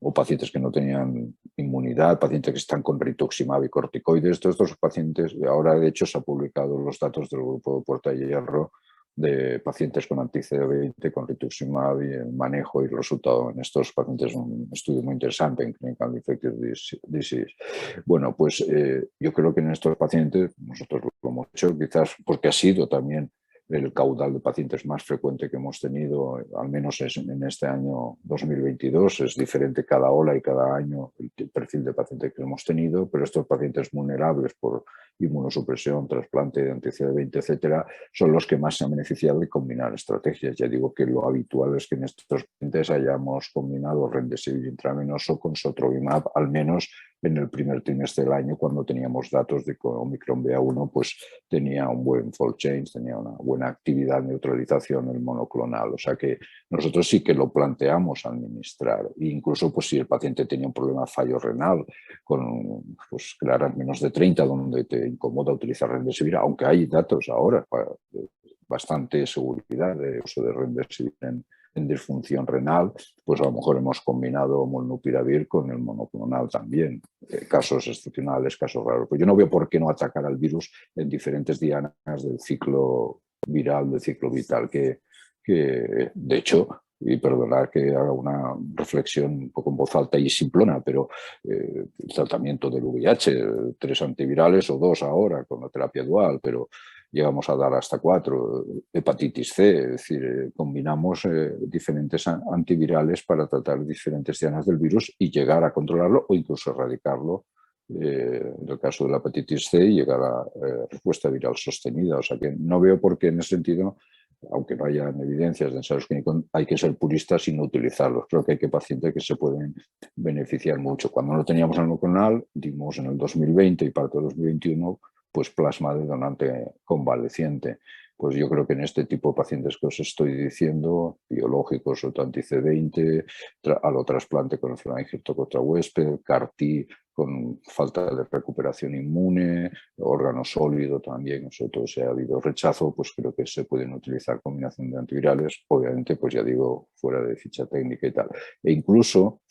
o pacientes que no tenían inmunidad, pacientes que están con rituximab y corticoides. Todos estos pacientes, ahora de hecho se han publicado los datos del grupo de Puerta de Hierro de pacientes con anti-CD20, con rituximab y el manejo y el resultado en estos pacientes, un estudio muy interesante en Clinical Infectious Disease. Bueno, pues yo creo que en estos pacientes, nosotros lo hemos hecho quizás porque ha sido también el caudal de pacientes más frecuente que hemos tenido, al menos en este año 2022. Es diferente cada ola y cada año el perfil de paciente que hemos tenido, pero estos pacientes vulnerables por inmunosupresión, trasplante de anti-CD20, etcétera, son los que más se han beneficiado de combinar estrategias. Ya digo que lo habitual es que en estos pacientes hayamos combinado remdesivir intravenoso con sotrovimab, al menos en el primer trimestre del año, cuando teníamos datos de que Omicron BA1 pues tenía un buen fold change, tenía una buena actividad de neutralización el monoclonal. O sea que nosotros sí que lo planteamos administrar. E incluso pues, si el paciente tenía un problema de fallo renal con pues, claras menos de 30, donde te incomoda utilizar remdesivir, aunque hay datos ahora para bastante seguridad de uso de remdesivir en disfunción renal, pues a lo mejor hemos combinado molnupiravir con el monoclonal también. Casos excepcionales, casos raros. Pues yo no veo por qué no atacar al virus en diferentes dianas del ciclo viral, del ciclo vital, que de hecho, y perdonar que haga una reflexión un poco en voz alta y simplona, pero el tratamiento del VIH, 3 antivirales o 2 ahora con la terapia dual, pero llegamos a dar hasta 4, hepatitis C, es decir, combinamos diferentes antivirales para tratar diferentes dianas del virus y llegar a controlarlo o incluso erradicarlo, en el caso de la hepatitis C, y llegar a respuesta viral sostenida. O sea que no veo por qué en ese sentido, aunque no hayan evidencias de ensayos clínicos, hay que ser puristas y no utilizarlos. Creo que hay pacientes que se pueden beneficiar mucho. Cuando no teníamos el monoclonal, dimos en el 2020 y parte de 2021 pues plasma de donante convaleciente. Pues yo creo que en este tipo de pacientes que os estoy diciendo, biológicos o anti-C20, alotrasplante con enfermedad injerto contra huésped, CAR-T con falta de recuperación inmune, órgano sólido también, sobre todo si ha habido rechazo, pues creo que se pueden utilizar combinación de antivirales, obviamente, pues ya digo, fuera de ficha técnica y tal. E incluso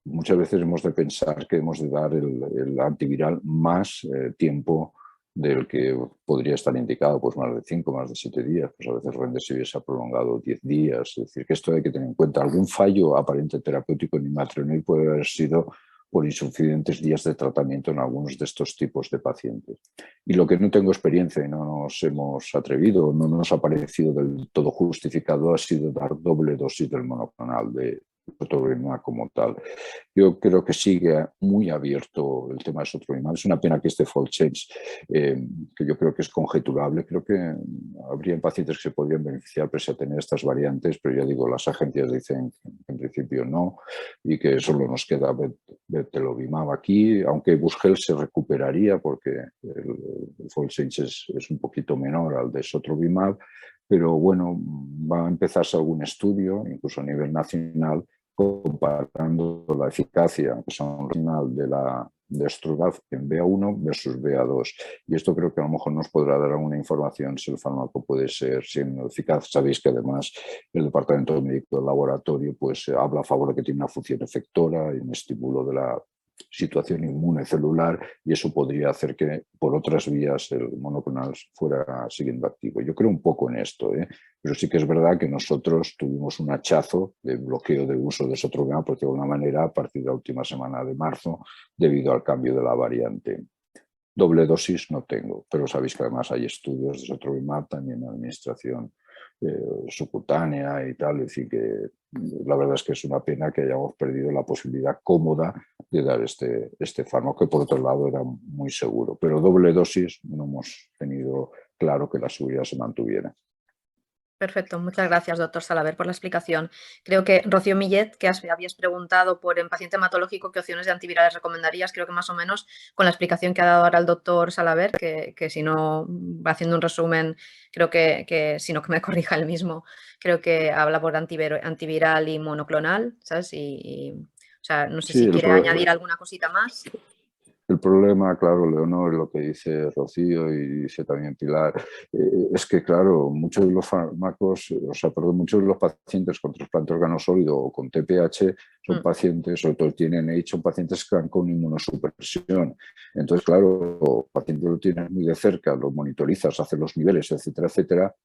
muchas veces hemos de pensar que hemos de dar el antiviral más tiempo del que podría estar indicado, pues más de 5, más de 7 días, pues a veces remdesivir se ha prolongado 10 días, es decir, que esto hay que tener en cuenta. Algún fallo aparente terapéutico en imatinib puede haber sido por insuficientes días de tratamiento en algunos de estos tipos de pacientes. Y lo que no tengo experiencia y no nos hemos atrevido, no nos ha parecido del todo justificado, ha sido dar doble dosis del monoclonal de sotrovimab como tal. Yo creo que sigue muy abierto el tema de sotrovimab. Es una pena que este fold change, que yo creo que es conjeturable, creo que habría pacientes que se podrían beneficiar pese a tener estas variantes, pero ya digo, las agencias dicen que en principio no y que solo nos queda Bebtelovimab aquí, aunque Busgel se recuperaría porque el fold change es un poquito menor al de sotrovimab, pero bueno, va a empezarse algún estudio, incluso a nivel nacional, comparando la eficacia de Strogav en BA1 versus BA2. Y esto creo que a lo mejor nos podrá dar alguna información si el fármaco puede ser siendo eficaz. Sabéis que además el Departamento Médico del Laboratorio pues, habla a favor de que tiene una función efectora y un estímulo de la situación inmune celular, y eso podría hacer que por otras vías el monoclonal fuera siguiendo activo. Yo creo un poco en esto, pero sí que es verdad que nosotros tuvimos un hachazo de bloqueo de uso de sotrovimab, porque de alguna manera a partir de la última semana de marzo, debido al cambio de la variante. Doble dosis no tengo, pero sabéis que además hay estudios de sotrovimab también en administración subcutánea y tal, es decir que la verdad es que es una pena que hayamos perdido la posibilidad cómoda de dar este fármaco, que por otro lado era muy seguro, pero doble dosis no hemos tenido claro que la seguridad se mantuviera. Perfecto, muchas gracias, doctor Salaver, por la explicación. Creo que, Rocío Millet, que habías preguntado por en paciente hematológico qué opciones de antivirales recomendarías, creo que más o menos con la explicación que ha dado ahora el doctor Salaver, que si no va haciendo un resumen, creo que si no que me corrija él mismo, creo que habla por antiviral y monoclonal, ¿sabes? O sea, no sé Sí, si quiere añadir alguna cosita más. el problema, claro, Leonor, lo que dice Rocío y dice también Pilar, es que, claro, muchos de los fármacos, muchos de los pacientes con trasplante de órgano sólido o con TPH son pacientes, sobre todo tienen AIDS, son pacientes que están con inmunosupresión. Entonces, claro, el paciente lo tienes muy de cerca, lo monitorizas, haces los niveles, etcétera, etcétera.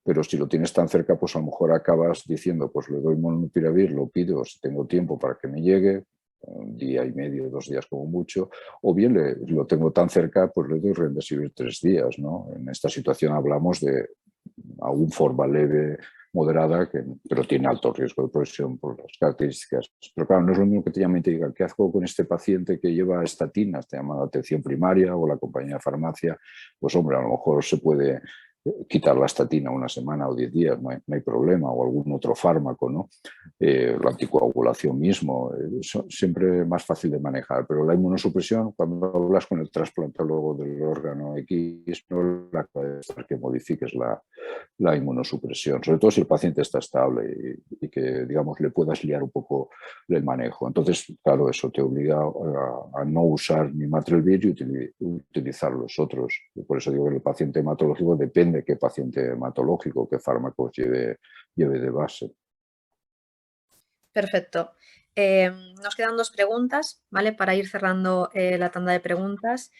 Pero si lo tienes tan cerca, pues a lo mejor acabas diciendo, pues le doy molnupiravir, lo pido si tengo tiempo para que me llegue, un día y medio, 2 días como mucho, o bien lo tengo tan cerca, pues le doy Remdesivir 3 días, ¿no? En esta situación hablamos de aún forma leve, moderada, pero tiene alto riesgo de progresión por las características. Pero claro, no es lo mismo que te llamen y te digan, ¿qué hago con este paciente que lleva estatinas? Te llaman la atención primaria o la compañía de farmacia. Pues hombre, a lo mejor se puede quitar la estatina una semana o 10 días, no hay problema, o algún otro fármaco, ¿no? La anticoagulación mismo, siempre más fácil de manejar, pero la inmunosupresión, cuando hablas con el trasplantólogo del órgano X, no la que modifiques la inmunosupresión, sobre todo si el paciente está estable y que, digamos, le puedas liar un poco el manejo. Entonces, claro, eso te obliga a no usar ni Matrelvir y utilizar los otros. Y por eso digo que el paciente hematológico depende de qué paciente hematológico, qué fármacos lleve de base. Perfecto. Nos quedan 2 preguntas, ¿vale? Para ir cerrando la tanda de preguntas.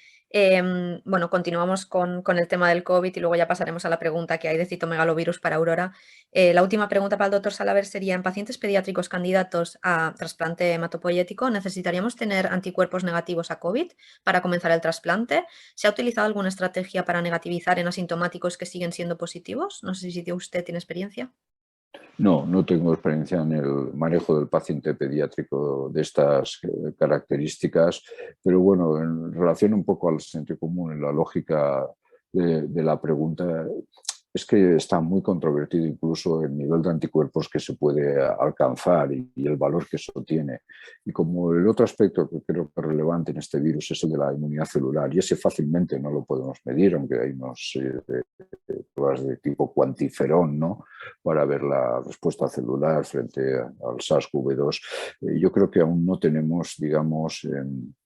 Bueno, continuamos con el tema del COVID y luego ya pasaremos a la pregunta que hay de citomegalovirus para Aurora. La última pregunta para el doctor Salaver sería, en pacientes pediátricos candidatos a trasplante hematopoyético, ¿necesitaríamos tener anticuerpos negativos a COVID para comenzar el trasplante? ¿Se ha utilizado alguna estrategia para negativizar en asintomáticos que siguen siendo positivos? No sé si usted tiene experiencia. No tengo experiencia en el manejo del paciente pediátrico de estas características, pero bueno, en relación un poco al sentido común y la lógica de la pregunta, es que está muy controvertido incluso el nivel de anticuerpos que se puede alcanzar y el valor que eso tiene. Y como el otro aspecto que creo que es relevante en este virus es el de la inmunidad celular, y ese fácilmente no lo podemos medir, aunque hay unos pruebas de tipo cuantiferón, ¿no?, para ver la respuesta celular frente al SARS-CoV-2. Yo creo que aún no tenemos, digamos,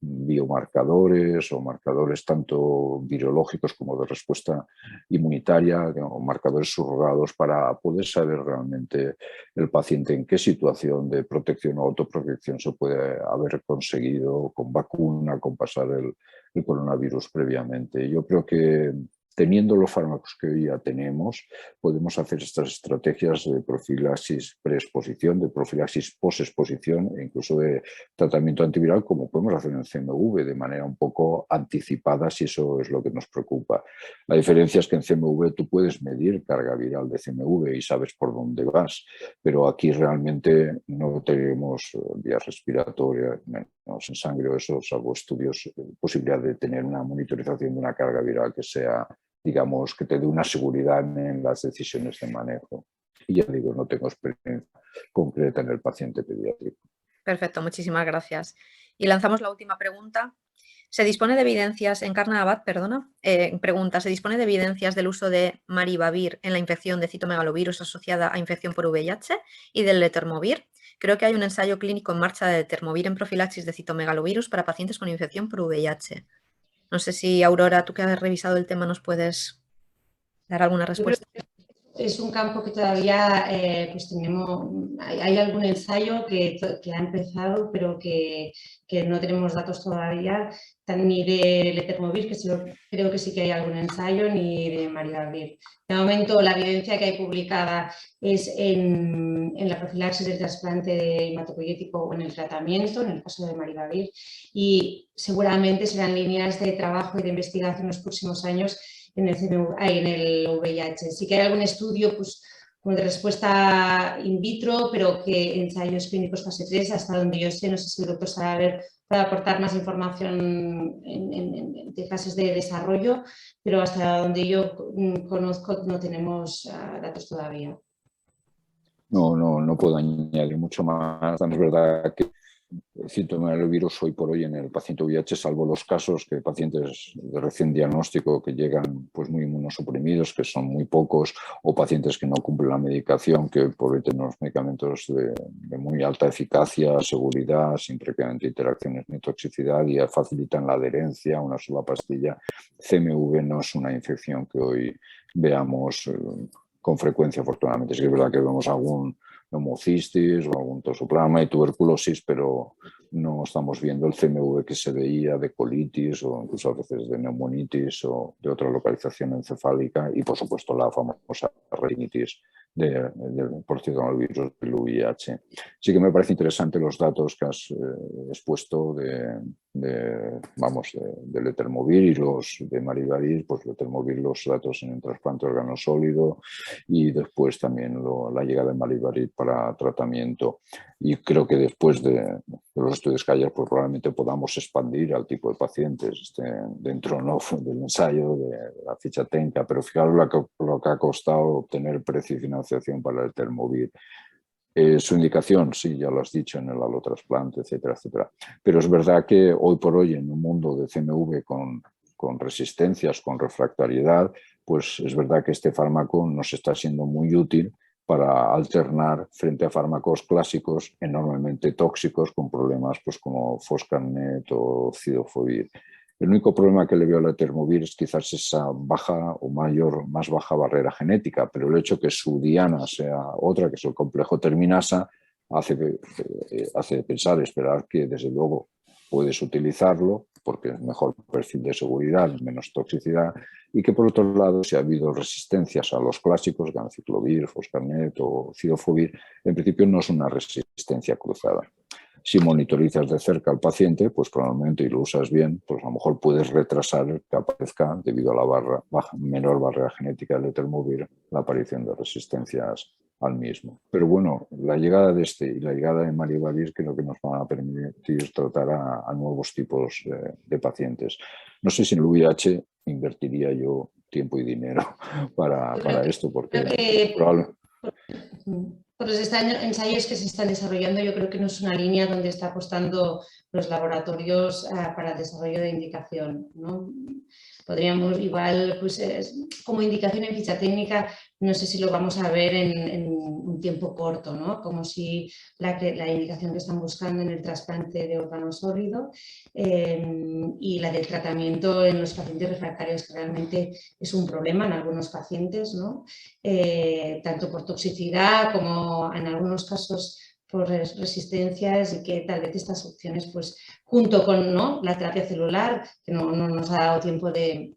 biomarcadores o marcadores tanto virológicos como de respuesta inmunitaria o marcadores surrogados para poder saber realmente el paciente en qué situación de protección o autoprotección se puede haber conseguido con vacuna, con pasar el coronavirus previamente. Yo creo que teniendo los fármacos que hoy ya tenemos, podemos hacer estas estrategias de profilaxis preexposición, de profilaxis posexposición e incluso de tratamiento antiviral, como podemos hacer en CMV de manera un poco anticipada, si eso es lo que nos preocupa. La diferencia es que en CMV tú puedes medir carga viral de CMV y sabes por dónde vas, pero aquí realmente no tenemos vías respiratorias, menos en sangre o eso, salvo estudios, posibilidad de tener una monitorización de una carga viral que sea, digamos, que te dé una seguridad en las decisiones de manejo. Y ya digo, no tengo experiencia concreta en el paciente pediátrico. Perfecto, muchísimas gracias. Y lanzamos la última pregunta. ¿Se dispone de evidencias, Encarna Abad, perdona, pregunta, ¿se dispone de evidencias del uso de maribavir en la infección de citomegalovirus asociada a infección por VIH y del letermovir? Creo que hay un ensayo clínico en marcha de letermovir en profilaxis de citomegalovirus para pacientes con infección por VIH. No sé si, Aurora, tú que has revisado el tema, nos puedes dar alguna respuesta. Es un campo que todavía pues tenemos, hay algún ensayo que ha empezado, pero que no tenemos datos todavía, ni de letermovir, creo que sí que hay algún ensayo, ni de maribavir. De momento, la evidencia que hay publicada es en la profilaxis del trasplante hematopoyético o en el tratamiento, en el caso de maribavir, y seguramente serán líneas de trabajo y de investigación en los próximos años en el VIH. Sí que hay algún estudio pues, de respuesta in vitro, pero que ensayos clínicos fase 3, hasta donde yo sé, no sé si el doctor Saavedra puede aportar más información de fases de desarrollo, pero hasta donde yo conozco no tenemos datos todavía. No puedo añadir mucho más. Es verdad que el citomegalovirus hoy por hoy en el paciente VIH, salvo los casos que pacientes de recién diagnóstico que llegan pues muy inmunosuprimidos, que son muy pocos, o pacientes que no cumplen la medicación, que hoy por hoy tenemos medicamentos de muy alta eficacia, seguridad, sin prácticamente interacciones ni toxicidad y facilitan la adherencia a una sola pastilla. CMV no es una infección que hoy veamos con frecuencia, afortunadamente. Sí que es verdad que vemos algún hemocistis o algún toxoplasma y tuberculosis, pero no estamos viendo el CMV que se veía de colitis o incluso a veces de neumonitis o de otra localización encefálica y, por supuesto, la famosa rinitis por citomegalovirus del VIH. Sí que me parece interesante los datos que has expuesto de letermovir y los de maribavir, pues letermovir los datos en el trasplante órgano sólido y después también la llegada de maribavir para tratamiento. Y creo que después de los estudios que haya, pues probablemente podamos expandir al tipo de pacientes dentro ¿no? del ensayo, de la ficha técnica, pero fijaros lo que ha costado obtener precio y financiación para el letermovir. Su indicación, sí, ya lo has dicho, en el alotrasplante, etcétera, etcétera. Pero es verdad que hoy por hoy en un mundo de CMV con resistencias, con refractariedad, pues es verdad que este fármaco nos está siendo muy útil para alternar frente a fármacos clásicos enormemente tóxicos con problemas pues, como foscarnet o cidofovir. El único problema que le veo al letermovir es quizás esa baja o más baja barrera genética, pero el hecho que su diana sea otra, que es el complejo terminasa, hace pensar, esperar que desde luego puedes utilizarlo porque es mejor perfil de seguridad, menos toxicidad, y que por otro lado, si ha habido resistencias a los clásicos, ganciclovir, foscarnet o cidofovir, en principio no es una resistencia cruzada. Si monitorizas de cerca al paciente, pues probablemente, y lo usas bien, pues a lo mejor puedes retrasar que aparezca, debido a la menor barrera genética del letermovir, la aparición de resistencias al mismo. Pero bueno, la llegada de y la llegada de maribavir creo que nos van a permitir tratar a nuevos tipos de pacientes. No sé si en el VIH invertiría yo tiempo y dinero para esto, porque probablemente... Por los ensayos que se están desarrollando, yo creo que no es una línea donde está apostando los laboratorios para el desarrollo de indicación, ¿no? Podríamos igual, pues como indicación en ficha técnica, no sé si lo vamos a ver en un tiempo corto, ¿no? Como si la indicación que están buscando en el trasplante de órgano sólido y la del tratamiento en los pacientes refractarios, que realmente es un problema en algunos pacientes, ¿no? Tanto por toxicidad como en algunos casos por resistencias y que tal vez estas opciones, pues junto con ¿no? la terapia celular, que no nos ha dado tiempo de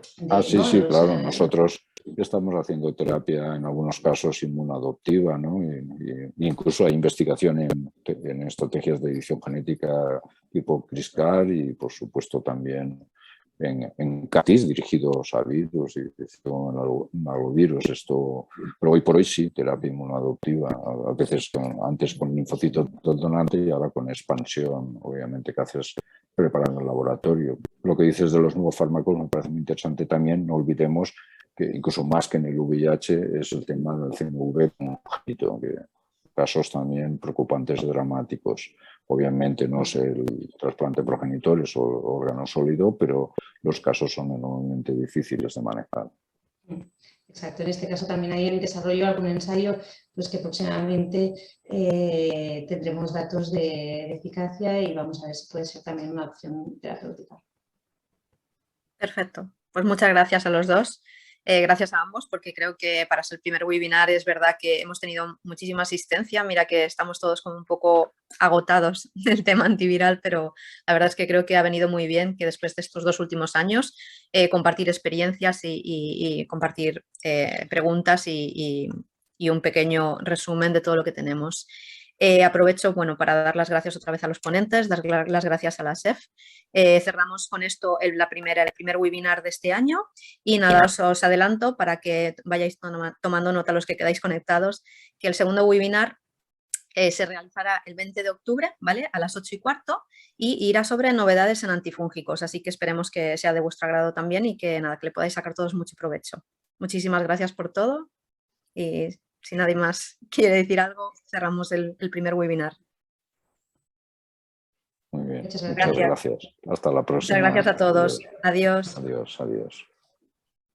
Sí, ¿no? sí, claro. Nosotros estamos haciendo terapia en algunos casos inmunoadoptiva, ¿no? Y incluso hay investigación en estrategias de edición genética tipo CRISPR y, por supuesto, también en CAR-Ts dirigidos a virus y a virus. Pero hoy por hoy sí, terapia inmunoadoptiva. A veces antes con linfocito donante y ahora con expansión, obviamente, que haces preparando el laboratorio. Lo que dices de los nuevos fármacos me parece muy interesante también. No olvidemos que incluso más que en el VIH es el tema del CMV congénito, que casos también preocupantes, dramáticos. Obviamente no es el trasplante progenitor, es órgano sólido, pero los casos son enormemente difíciles de manejar. Exacto, en este caso también hay en desarrollo algún ensayo pues que próximamente tendremos datos de eficacia y vamos a ver si puede ser también una opción terapéutica. Perfecto. Pues muchas gracias a los dos. Gracias a ambos, porque creo que para ser el primer webinar es verdad que hemos tenido muchísima asistencia. Mira que estamos todos como un poco agotados del tema antiviral, pero la verdad es que creo que ha venido muy bien que después de estos 2 últimos años compartir experiencias y compartir preguntas y un pequeño resumen de todo lo que tenemos. Aprovecho para dar las gracias otra vez a los ponentes, dar las gracias a la SEF. Cerramos con esto el primer webinar de este año y nada, os adelanto para que vayáis tomando nota los que quedáis conectados, que el segundo webinar se realizará el 20 de octubre, ¿vale? A las 8:15 y irá sobre novedades en antifúngicos, así que esperemos que sea de vuestro agrado también y que nada, que le podáis sacar todos mucho provecho. Muchísimas gracias por todo y si nadie más quiere decir algo, cerramos el primer webinar. Muy bien, Muchas gracias. Hasta la próxima. Muchas gracias a todos. Adiós. Adiós, adiós.